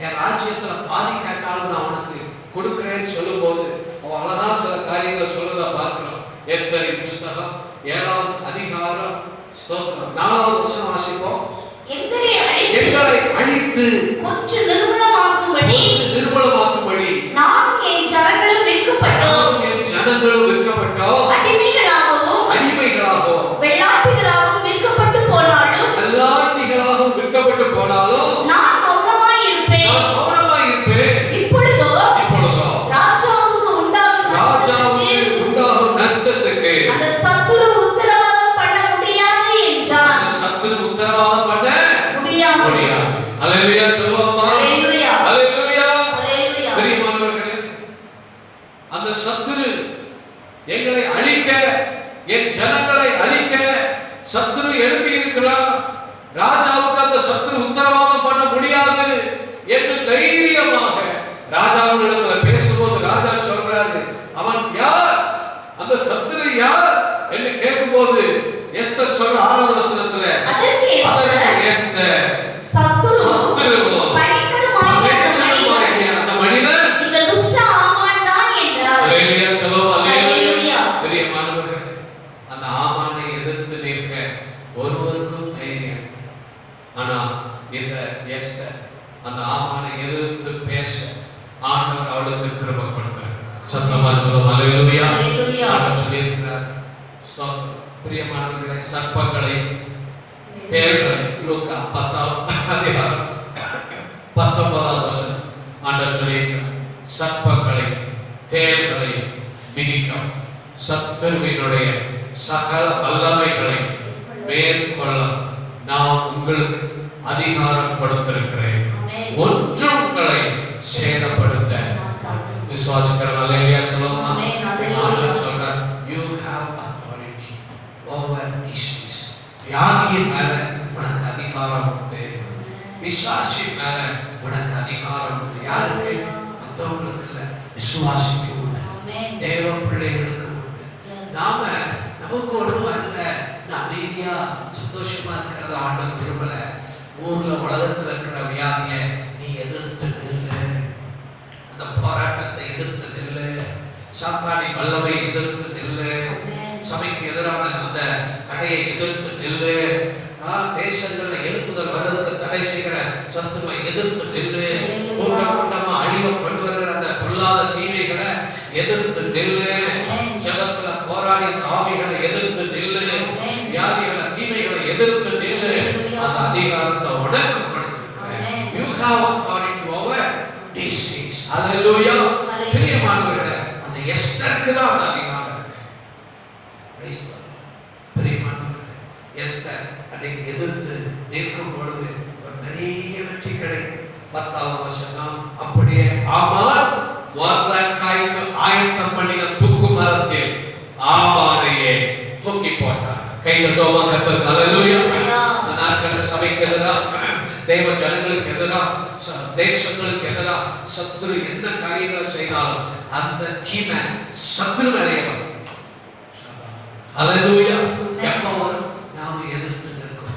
என் ராஜ்யத்துல பாதி கேட்டாலும் நான் உனக்கு கொடுக்கிறேன்னு சொல்லும் போது அவன் அழகா சில காரியங்களை சொல்றத பார்க்கிறோம். எஸ்தரின் புத்தகம் 7ஆம் அதிகாரம் ஸ்தோத்திரம் 4ஆம் வசனம் வாசிப்போம். எங்களை அழித்து கொஞ்சம் நிர்மூலமாக்கும்படி நானும் என் ஜனங்களும் விற்கப்பட்டோம், அடிமைகளாகவும் வெள்ளாட்டிகளாகவும் விற்கப்பட்டு போனாலும் நான் மௌனமாய் இருப்பேன். இப்பொழுதோ ராஜாவுக்கு உண்டாகும் நஷ்டத்துக்கு அந்த சத்துரு உத்தரவாதம் பண்ண முடியாது என்றான். அல்லேலூயா சொல்லுவோமா? ஹல்லேலூயா. அல்லேலூயா. ஹல்லேலூயா. பிரியமானவர்களே, அந்த சத்துரு எங்களை அழிக்க, என் ஜனங்களை அழிக்க சத்துரு எழுப்பி இருக்கிறார். ராஜாவுக்கு அந்த சத்துரு உத்தரவாதம் பண்ண முடியாது என்று தைரியமாக ராஜாவினிடத்தில் பேசும்போது ராஜா சொல்றாரு, அவன் யார், அந்த சத்துரு யார் என்று கேட்கும்போது எஸ்தர் சொல்ற 6வது வசனத்துல அதற்கு எஸ்தர் சத்துரு பயங்கரமாய் அந்த மனிதன் இந்த துஷ்ட ஆமான் தான் என்றார். அல்லேலூயா சொல்லுவோம். அல்லேலூயா. பிரியமானவர்களே, அந்த ஆமானை எதிர்த்து நிற்க ஒருவருக்கும் தைரியம். ஆனா இந்த எஸ்தர் அந்த ஆமானை எதிர்த்து பேச ஆண்டவர் அவளுக்கு கிருபை கொடுத்தார். சத்தமா சொல்லுவோம். அல்லேலூயா. அல்லேலூயா. ஆண்டவர் சொல்லியிருக்கிறார். ஸ்தோத்திரம். பிரியமானவர்களே, சர்ப்பங்களை தேள்களை லூக்கா 10வது 19வது வசனம் ஆண்டவர் சொல்லியிருக்கிறார். சர்ப்பங்களை தேள்களை மிதிக்கும், சத்துருவினுடைய சகல வல்லமைகளை மேற்கொள்ள நான் உங்களுக்கு அதிகாரம் கொடுத்திருக்கிறேன், ஒன்றும் உங்களை சேதப்படுத்த. விசுவாசிக்கிறவங்க அல்லேலூயா சொல்லுவோமா? ஆண்டவர் சொல்றார், you have authority over disease. வியாதியின் மேல உனக்கு அதிகாரம் உண்டு, பிசாசு மேல உனக்கு அதிகாரம் உண்டு. யாருக்கு? மற்றவங்களுக்கு இல்ல, விசுவாசிக்கு உண்டு, தேவ பிள்ளைகளுக்கு உண்டு. நாம நமக்கு ஒன்றும் அல்ல, அமைதியா சந்தோஷமா இருக்கிறத ஆண்டவர் விரும்பல. ஊர்ல உலகத்துல இருக்கிற வியாதிய நீ எதிர்த்து நில்லு, அந்த போராட்டத்தை எதிர்த்து நில்லு, சாத்தானை வல்லமை எதிர்த்து நில்லு, சபைக்கு எதிரான அந்த தடையை எதிர்த்து நில்லு, தேசங்கள்ல எழுப்புதல் வர்றதுக்கு தடை செய்கிற சத்துருவை எதிர்த்து நில்லு, கூட்டம் கூட்டமா அழிவை கொண்டு வருகிற அந்த பொல்லாத தீமைகளை எதிர்த்து நில்லு, ஜெபத்துல போராடி ஆவிகளை எதிர்த்து நில்லு, வியாதிகளை தீமைகளை எதிர்த்து நில்லு. அந்த அதிகாரத்தை உனக்கு கொடுத்திருக்கிறேன். You have authority over disease. Hallelujah. பிரியமானவர்களே, அந்த எஸ்தருக்கு தான் அந்த அதிகாரம் இருக்கு. Praise God. பிரியமானவர்களே, எஸ்தர் அன்னைக்கு எதிர்த்து நிற்கும் பொழுது ஒரு பெரிய வெற்றி கிடைக்கும். 10வது வசனம், அப்படியே ஆமான் மொர்தெகாய்க்கு ஆயத்தம் பண்ணின தூக்கு மரத்தில் ஆமானையே தூக்கி போட்டார். கைதட்டோமா கர்த்தருக்கு. அல்லேலூயா. அந்த நாட்களில் சபைக்கு எதிராக, தேவ ஜனங்களுக்கு எதிராக, தேசங்களுக்கு எதிராக சத்துரு என்ன காரியங்களை செய்தாலும் அந்த தீமை சத்துரு விளையவும். அல்லேலூயா. எப்ப வரும்? நாம எதிர்த்து நிற்கும்.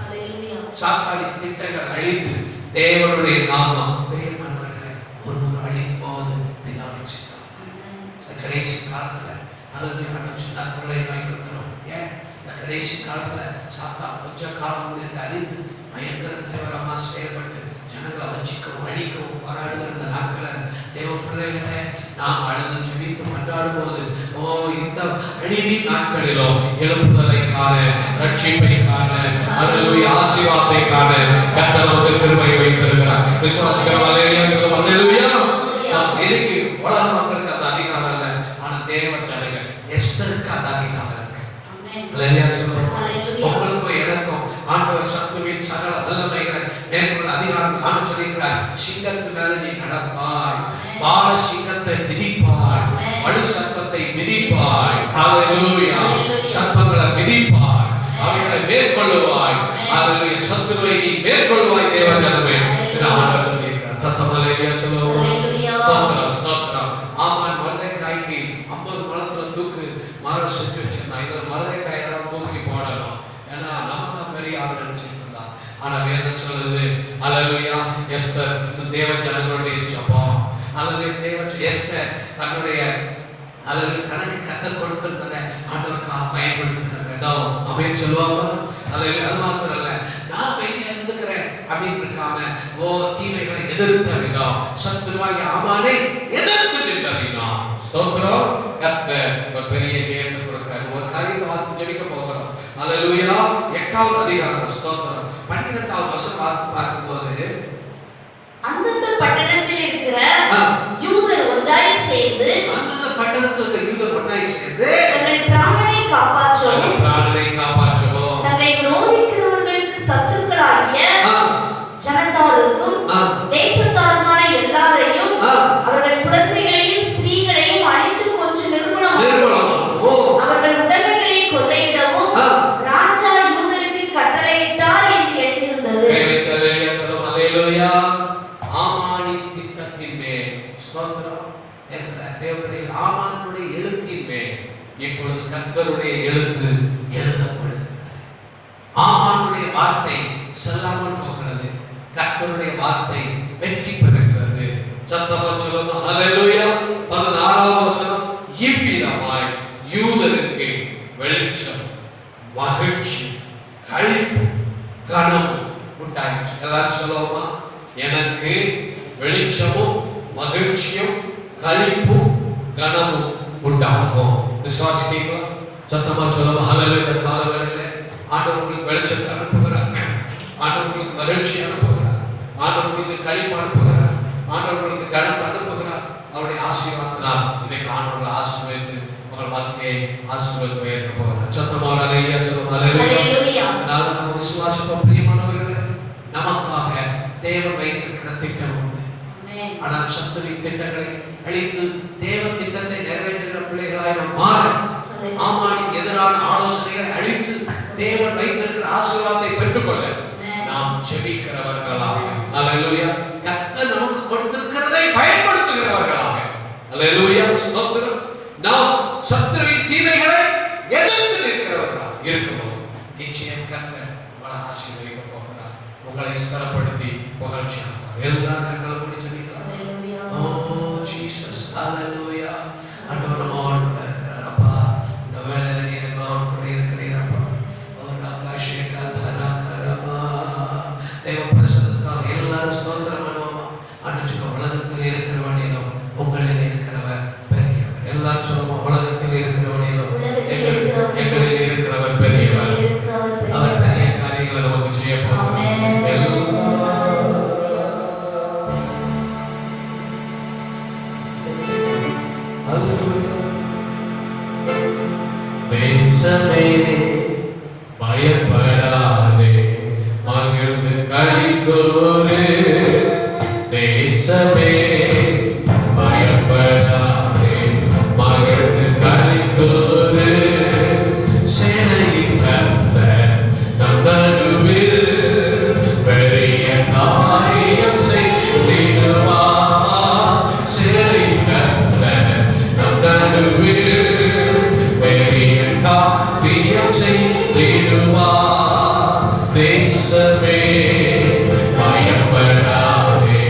சாத்தாடி திட்டங்கள் அழித்து தேவனுடைய நாமம் பிரியமானவர்களே ஒருவர் அழித்து போவது பின்னாடி கடைசி காலத்துல அல்லது கொள்ளை நோய்கள் வரும். ஏன் இந்த கடைசி காலத்துல சாத்தா கொஞ்ச காலம் என்று அறிந்து பயங்கர தீவிரமா செயல்பட்டு ஜனங்களை வஞ்சிக்கவும் அழிக்கவும் போராடுகிற நாட்களை தேவ பிள்ளைகளை நாம் அழுது ஜெபித்து கொண்டாடும் போது, ஓ இந்த அழிவின் நாட்களிலும் எழுப்புதலை காண, ரட்சிப்பை காண, அல்லேலூயா, ஆசீர்வாதத்தை காண கர்த்தர் நமக்கு கிருபையை வைத்திருக்கிறார். விசுவாசிக்கிறவங்க அல்லேலூயா சொல்லுவோம். அல்லேலூயா. இன்னைக்கு உலக மக்களுக்கு அந்த அதிகாரம் இல்லை, ஆனா தேவ ஜனங்கள் எஸ்தருக்கு அந்த அதிகாரம் இருக்கு. அல்லேலூயா சொல்லுவோம். உங்களுக்கும் எனக்கும் ஆண்டவர் சத்துருவின் சகல வல்லமைகளை மேற்கொள்ள அதிகாரம் நான் சொல்லியிருக்கிறார். சிங்கத்து மேல நீ நடப்பாய், பால சிங்கத்தை மிதிப்பாய், வலு சர்ப்பத்தை மிதிப்பாய். ஹalleluya. சர்ப்பங்களை மிதிப்பாய், அவைகளை மேற்கொள்ளுவாய். ஹalleluya. சத்துருவை நீ மேற்கொள்வாய் தேவ ஜனமே என்று ஆண்டவர் சொல்லியிருக்கிறார். சத்தமா அல்லேலூயா சொல்லுவோம். ஸ்தோத்திரம் ஸ்தோத்திரம். ஆமான் மொர்தெகாய்க்கு 50 முழத்துல தூக்கு மாற செஞ்சு வச்சிருந்தான். இதுல மொர்தெகாயை தான் தூக்கி போடணும், ஏன்னா நம்ம தான் பெரிய ஆள் நினைச்சிட்டு இருந்தான். ஆனா வேதம் சொல்லுது, அல்லேலூயா, எஸ்தர் தேவ ஜனங்களுடைய ஜெபம், அல்லது தேவ எஸ்தர் தன்னுடைய அல்லது கணக்கு கத்தல் கொடுத்திருந்ததை ஆண்டவருக்காக பயன்படுத்தின விதம் அப்படின்னு சொல்லுவாங்க. அல்லது அது மாத்திரம் இல்ல, நான் அமைதியா இருந்துக்கிறேன் அப்படின்னு இருக்காம, ஓ தீமைகளை எதிர்த்த விதம், சத்துருவாகி ஆமானை எதிர்த்து நின்ற விதம். ஸ்தோத்திரம். கர்த்தர் ஒரு பெரிய ஜெயத்தை கொடுக்கிறார். ஒரு காரியத்தை வாசித்து ஜெபிக்க போகிறோம். அல்லேலூயா. 8வது அதிகாரம். ஸ்தோத்திரம். 12வது வசனம் வாசித்து பார்க்கும்போது, அந்தந்த பட்டணத்தில் இருக்கிற யூதர் ஒன்றாய் சேர்ந்து, அந்தந்த பட்டணத்தில் இருக்கிற யூதர் ஒன்றாய் சேர்ந்து தங்கள் பிராணனை காப்பாற்றவும், தங்களை நோதிக்கிறவர்களுக்கு சத்துருக்களாகிய ஜனத்தாருக்கும் தேசத்தாருமான எல்லாரையும் அவர்கள் குழந்தைகளையும் ஸ்திரீகளையும் அழித்து கொன்று நிர்மூலமாக்கவும் அவர்கள் உடல்களை கொள்ளையிடவும் ராஜா யூதருக்கு கட்டளையிட்டார் என்று எழுதியிருந்தது. அல்லேலூயா. ஆமானின் திட்டத்தின் மேல் ஸ்தோத்திரம். தேவனுடைய ஆமானுடைய எழுத்தின் மேல் இப்பொழுது கர்த்தருடைய எழுத்து எழுதப்படுகிறது. செல்லாமல் போகிறது. கர்த்தருடைய வார்த்தை வெற்றி பெறுகிறது. சத்தமா சொல்லுங்க ஹல்லேலூயா. 16வது வசனம், இவ்விதமாய் யூதருக்கு வெளிச்சம், மகிழ்ச்சி, களிப்பு, கனமும் உண்டாயிற்று. எல்லாரும் சொல்லுவோமா? எனக்கு வெளிச்சமும் மகிழ்ச்சியும் களிப்பும் கனமும் உண்டாகும். விசுவாசிக்கிறீங்களா? சத்தமா சொல்லுவோம் ஹல்லேலூயா. இந்த காலவெளியில ஆண்டவர் உங்களுக்கு வெளிச்சத்தை அனுப்புகிறார், ஆண்டவர் உங்களுக்கு மகிழ்ச்சி அனுப்புகிறார், ஆண்டவர் உங்களுக்கு களிப்பு அனுப்புகிறார், ஆண்டவர் உங்களுக்கு கனத்தை அனுப்புகிறார். அவருடைய ஆசீர்வாதத்தினால் இன்னைக்கு ஆண்டவர்களை ஆசீர்வதித்து உங்கள் வாழ்க்கையை ஆசீர்வதித்து உயர்த்த போகிறார். சத்தமா ஹல்லேலூயா சொல்லுவோம் ஹல்லேலூயா. அதனால நம்ம விசுவாசிப்போம் பிரியமானவர்களே, நமக்காக தேவன் வைத்திருக்கிற திட்டம் உண்டு. ஆனால் சத்துருவின் திட்டங்களை அழித்து தேவ திட்டத்தை நிறைவேற்றுகிற பிள்ளைகளாய் நாம் மாற, ஆமானின் எதிரான ஆலோசனைகளை அழித்து தேவன் வைத்திருக்கிற ஆசீர்வாதத்தை பெற்றுக்கொள்ள நாம் ஜெபிக்கிறவர்களாக, ஹல்லேலூயா, கர்த்தர் நமக்கு கொடுத்திருக்கிறதை பயன்படுத்துகிறவர்களாக, ஹல்லேலூயா, ஸ்தோத்திரம். நாம் சத்துருவின் தீமைகளை எதிர்த்து நிற்கிறவர்களாக இருக்கும்போது நிச்சயம் கர்த்தர் உங்களை ஆசீர்வதிக்க போகிறார், உங்களை ஸ்தலப்படுத்தி புகழ்ச்சியார். எல்லாரும் கண்களை மூடி ஜெபிக்கலாம். ஓ ஜீசஸ், ஹல்லேலூயா. ஆண்டவர் நம்மோடு இருக்கிறார் அப்பா. இந்த வேளையில நீர் எங்களோடு கூட இருக்கிறீர் அப்பா. ஒரு அபிஷேக தரமா தேவ பிரசன்னத்துக்காக எல்லாரும் ஸ்தோத்திரம் பண்ணுவோமா? ஆண்டவரே, உலகத்தில் இருக்கிறவனிலும் உங்களில் இருக்கிறவர் பெரியவர். எல்லாரும் சொல்லுவோம், உலகத்தில் இருக்கிறவனிலும் எங்களில் இருக்கிறவர் பெரியவர். அவர் பெரிய காரியங்களை நமக்கு செய்ய போகிறார். தேசமே பயப்படாதே, மகிழ்ந்து களிகூரு. தேசமே பயப்படாதே, மகிழ்ந்து களிகூரு. சேனையின் கர்த்தர் நம் நடுவில் பெரிய காரியம் செய்திடுவார். சேனையின் கர்த்தர் நம் நடுவில் பெரிய காரியம் செய்திடுவார். தேசமே பயப்படாதே,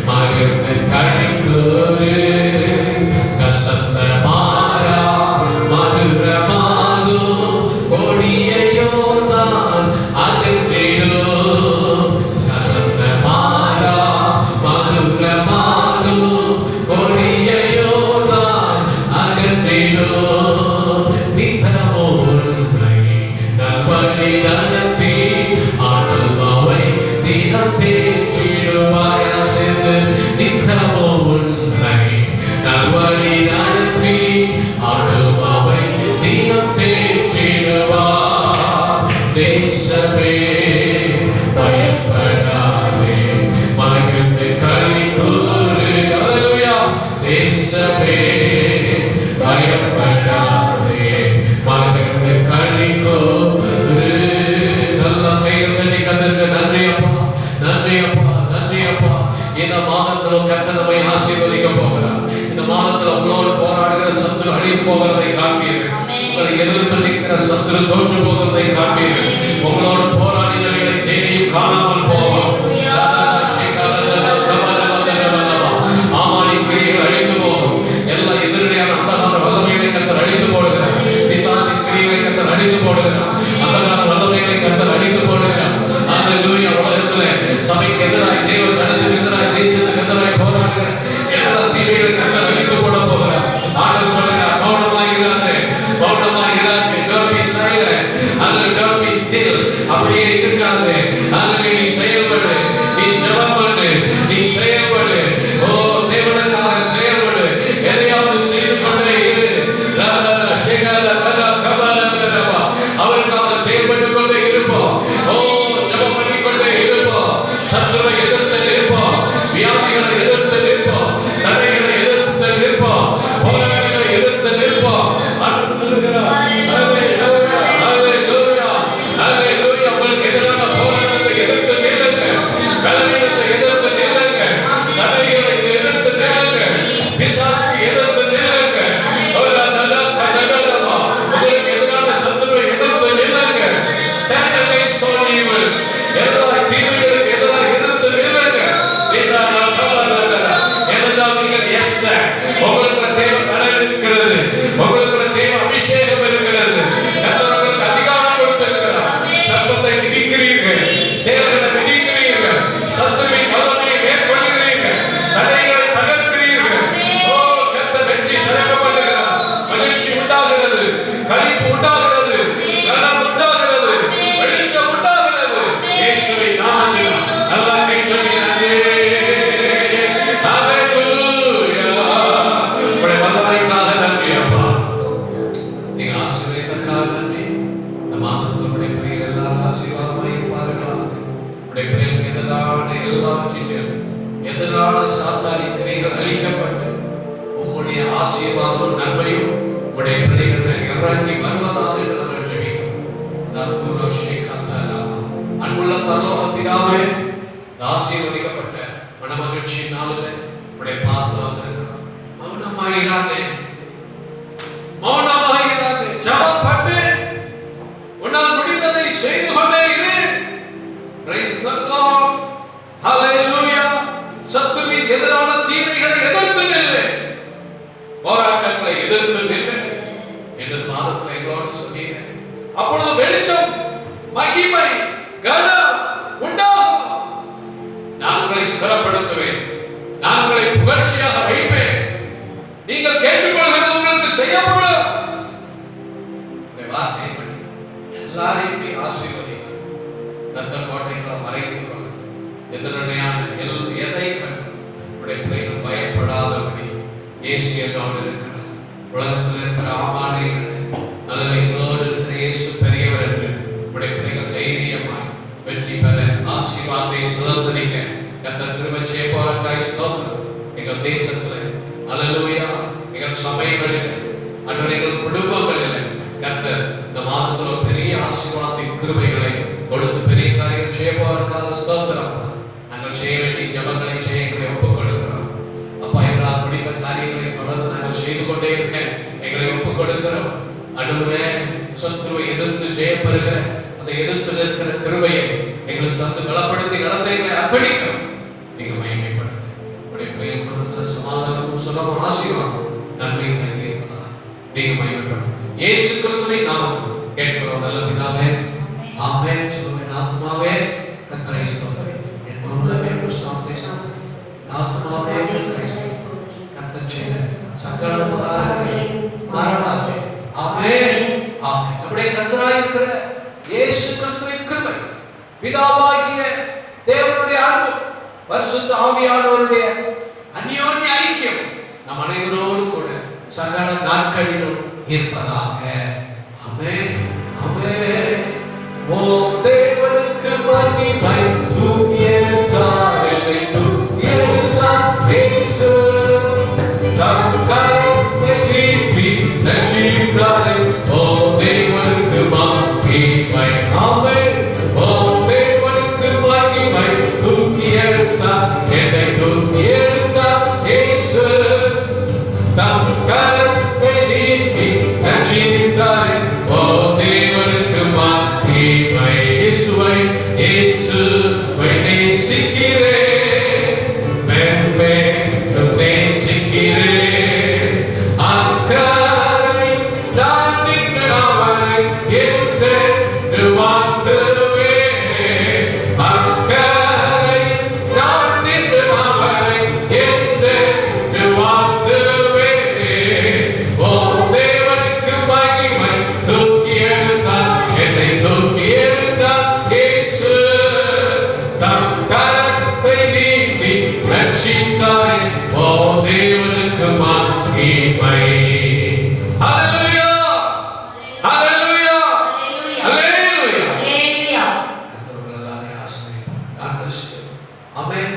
மகிழ்ந்து களிகூரு. கசந்த மாறா மதுரமாகும், கொடியையோ நான் அகற்றிடும். கசந்த மாறா மதுரமாகும், கொடியையோ நான் அகற்றிடும். நித்தமோ உன்னை நல்வழி நடத்தி ஆத்துமாவை தினம் தேற்றிடுவாய். சேர்ந்து நித்தமோ உன்னை நல்வழி நடத்தி ஆத்துமாவை தினம் தேற்றிடுவார். தேசமே பயப்படாதே, மகிழ்ந்து களிகூரு. ஹல்லேலூயா. தேசமே பயப்படாதே, மகிழ்ந்து களிகூரு. நல்ல பெயர் தண்ணி கத்திற்கு நன்றி அப்பா, நன்றி அப்பா, நன்றி அப்பா. இந்த மாதத்திலும் கர்த்தர் நம்மை ஆசீர்வதிக்க போகிறார். இந்த மாதத்தில் உங்களோடு போராடுகிற சத்துரு அழிந்து போகிறதை காண்பீர்கள். உங்களை எதிர்த்து நிற்கிற சத்துரு தோற்று போகிறதை காண்பீர்கள். உங்களோடு போராடினர்களை தேடியும் காணாமல் போவார். ஆமானின் கிரியைகள் அழிந்து போகும். எல்லா எதிரியான அந்தகார வல்லமைகளை கர்த்தர் அழிந்து போடுகிறார். பிசாசின் கிரியைகளை கர்த்தர் அழிந்து போடுகிறார். அந்தகார வல்லமைகளை கர்த்தர் அழிந்து போடுகிறார். ஹல்லேலூயா. உலகத்திலே சபைக்கு எதிராய், தேவ ஜனத்துக்கு எதிராய், தேசத்துக்கு எதிராய் போராடுகிற எல்லா தீமைகளை கர்த்தர் அழிந்து போட போகிறார். ஆண்டவர் சொல்கிறார், மௌனமாய் இராதே, மௌனமாய் இராதே. Don't be silent. Don't be still. அப்படியே இருக்காதே. நீ செயல் எல்லாவற்றிலும் எதிரான சாத்தானின் கிரைகள் அழிக்கப்பட்டு உம்முடைய ஆசீர்வாதமும் நன்மையும் உம்முடைய பிள்ளைகள் மேல் இறங்கி வருவதாக என்று நாங்கள் ஜெபிக்கிறோம். அன்புள்ள பரலோக பிதாவே, ஆசீர்வதிக்கப்பட்ட மனமகிழ்ச்சி நாளிலே உம்முடைய பார்த்து வந்திருக்கிறோம். மௌனமாயிராதே, மௌனமாயிராதே, ஜெபம் பண்ணு, உன்னால் முடிந்ததை செய்து கொண்டே இரு. Praise the Lord. Hallelujah. சத்துருவின் எதிரான தீமைகளை எதிர்த்து நில்லு, போராட்டங்களை எதிர்த்து நில்லு என்று மாதத்தில் எங்களோடு சொன்னீங்க. அப்பொழுது வெளிச்சம், மகிமை, கனம் உண்டாகும். நான் உங்களை ஸ்திரப்படுத்துவேன், நான் உங்களை புகழ்ச்சியாக வைப்பேன். நீங்கள் கேட்டுக்கொள்கிறது உங்களுக்கு செய்யப்படும். இந்த வார்த்தைப்படி எல்லாரையுமே ஆசீர்வதிங்க. ரத்த கோட்டைகளை மறைந்து கொள்ள எதிரணையான எதை கண்டு உடைய பிள்ளைகள் பயப்படாதபடி இயேசு என்னோடு இருக்கிறார். உலகத்தில் இருக்கிற ஆமானை நல்ல எங்களோடு இருக்கிற இயேசு பெரியவர் என்று உடைய பிள்ளைகள் தைரியமாய் வெற்றி பெற ஆசீர்வாதத்தை சுதந்திரிக்க கர்த்தர் கிருபை செய்ய போறதுக்காய் ஸ்தோத்திரம். எங்கள் தேசத்தில் அல்லேலூயா, எங்கள் சபைகளில் அன்றைய எங்கள் குடும்பங்களில் கர்த்தர் இந்த மாதத்தில் ஒரு பெரிய ஆசீர்வாதத்தின் கிருபைகளை கொடுத்து பெரிய காரியம் செய்ய போறதுக்காக ஸ்தோத்திரம். நாங்கள் செய்ய வேண்டிய ஜபங்களை செய்ய எங்களை ஒப்புக் கொடுக்கிறோம். அப்பா, எங்களால் முடிந்த காரியங்களை தொடர்ந்து நாங்கள் செய்து கொண்டே இருக்க எங்களை ஒப்புக் கொடுக்கிறோம். ஆண்டவரே, சத்துருவை எதிர்த்து ஜெயம் பெறுகிற அதை எதிர்த்து நிற்கிற கிருபையை எங்களுக்கு தந்து பலப்படுத்தி நடந்த எங்களை அர்ப்பணிக்கிறோம். நீங்க மகிமைப்படுங்க. உடைய பெயர் குடும்பத்தில் சமாதானமும் சுகமும் ஆசீர்வாதம் நன்மையும் தங்கி இருப்பதா நீங்க மகிமைப்படுங்க. இயேசு கிறிஸ்துவின் நாமத்தில் கேட்கிறோம் நல்ல பிதாவே, ஆமென். சொல்லுவேன், ஆத்மாவே கர்த்தரை ஸ்தோத்திரி, என் உள்ளமே கிறிஸ்துவை ஸ்தோத்திரி, ஆத்மாவே கர்த்தரை ஸ்தோத்திரி, கர்த்தர் செய்த சகல உபகாரங்களை மறவாதே. ஆமென், ஆமென். நம்முடைய கர்த்தராய் இருக்கிற இயேசு கிறிஸ்துவின் கிருபை, பிதாவாகிய தேவனுடைய அன்பு, பரிசுத்த ஆவியானவருடைய அந்யோன்ய ஐக்கியம் நம் அனைவரோடு கூட சகல நாட்களிலும் இருப்பதாக. ஆமென், ஆமென். ஓ தேவனுக்கு மகிமை, தூக்கியெழுந்தார் என்னை தூக்கியெழுந்தார் இயேசு, தம் கரத்தை நீட்டி ரட்சித்தாரே. ஓ தேவனுக்கு மகிமை, ஆமென். ஓ தேவனுக்கு மகிமை, தூக்கியெழுந்தார் என்னை தூக்கியெழுந்தார் இயேசு, தம் கரத்தை நீட்டி ரட்சித்தாரே. ஓ தேவனுக்கு மகிமை. இயேசுவை நேசிக்கிறேன், மேன்மேலும் நேசிக்கிறேன். அக்கறை நான் நின்று அவரை என்று வாழ்த்துவேன். அக்கறை நான் நின்று அவரை என்று வாழ்த்துவேன். ஓ தேவனுக்கு மகிமை, தூக்கி எடுத்தார் என்னை தூக்கி எடுத்தார் இயேசு, தம் கரத்தை நீட்டி ரட்சித்தாரே. ஓ தேவனுக்கு மகிமை. ஹல்லேலூயா, ஹல்லேலூயா, ஹல்லேலூயா. கர்த்தர் எல்லாரையும் ஆசீர்வதிப்பார். God bless you. ஆமென்.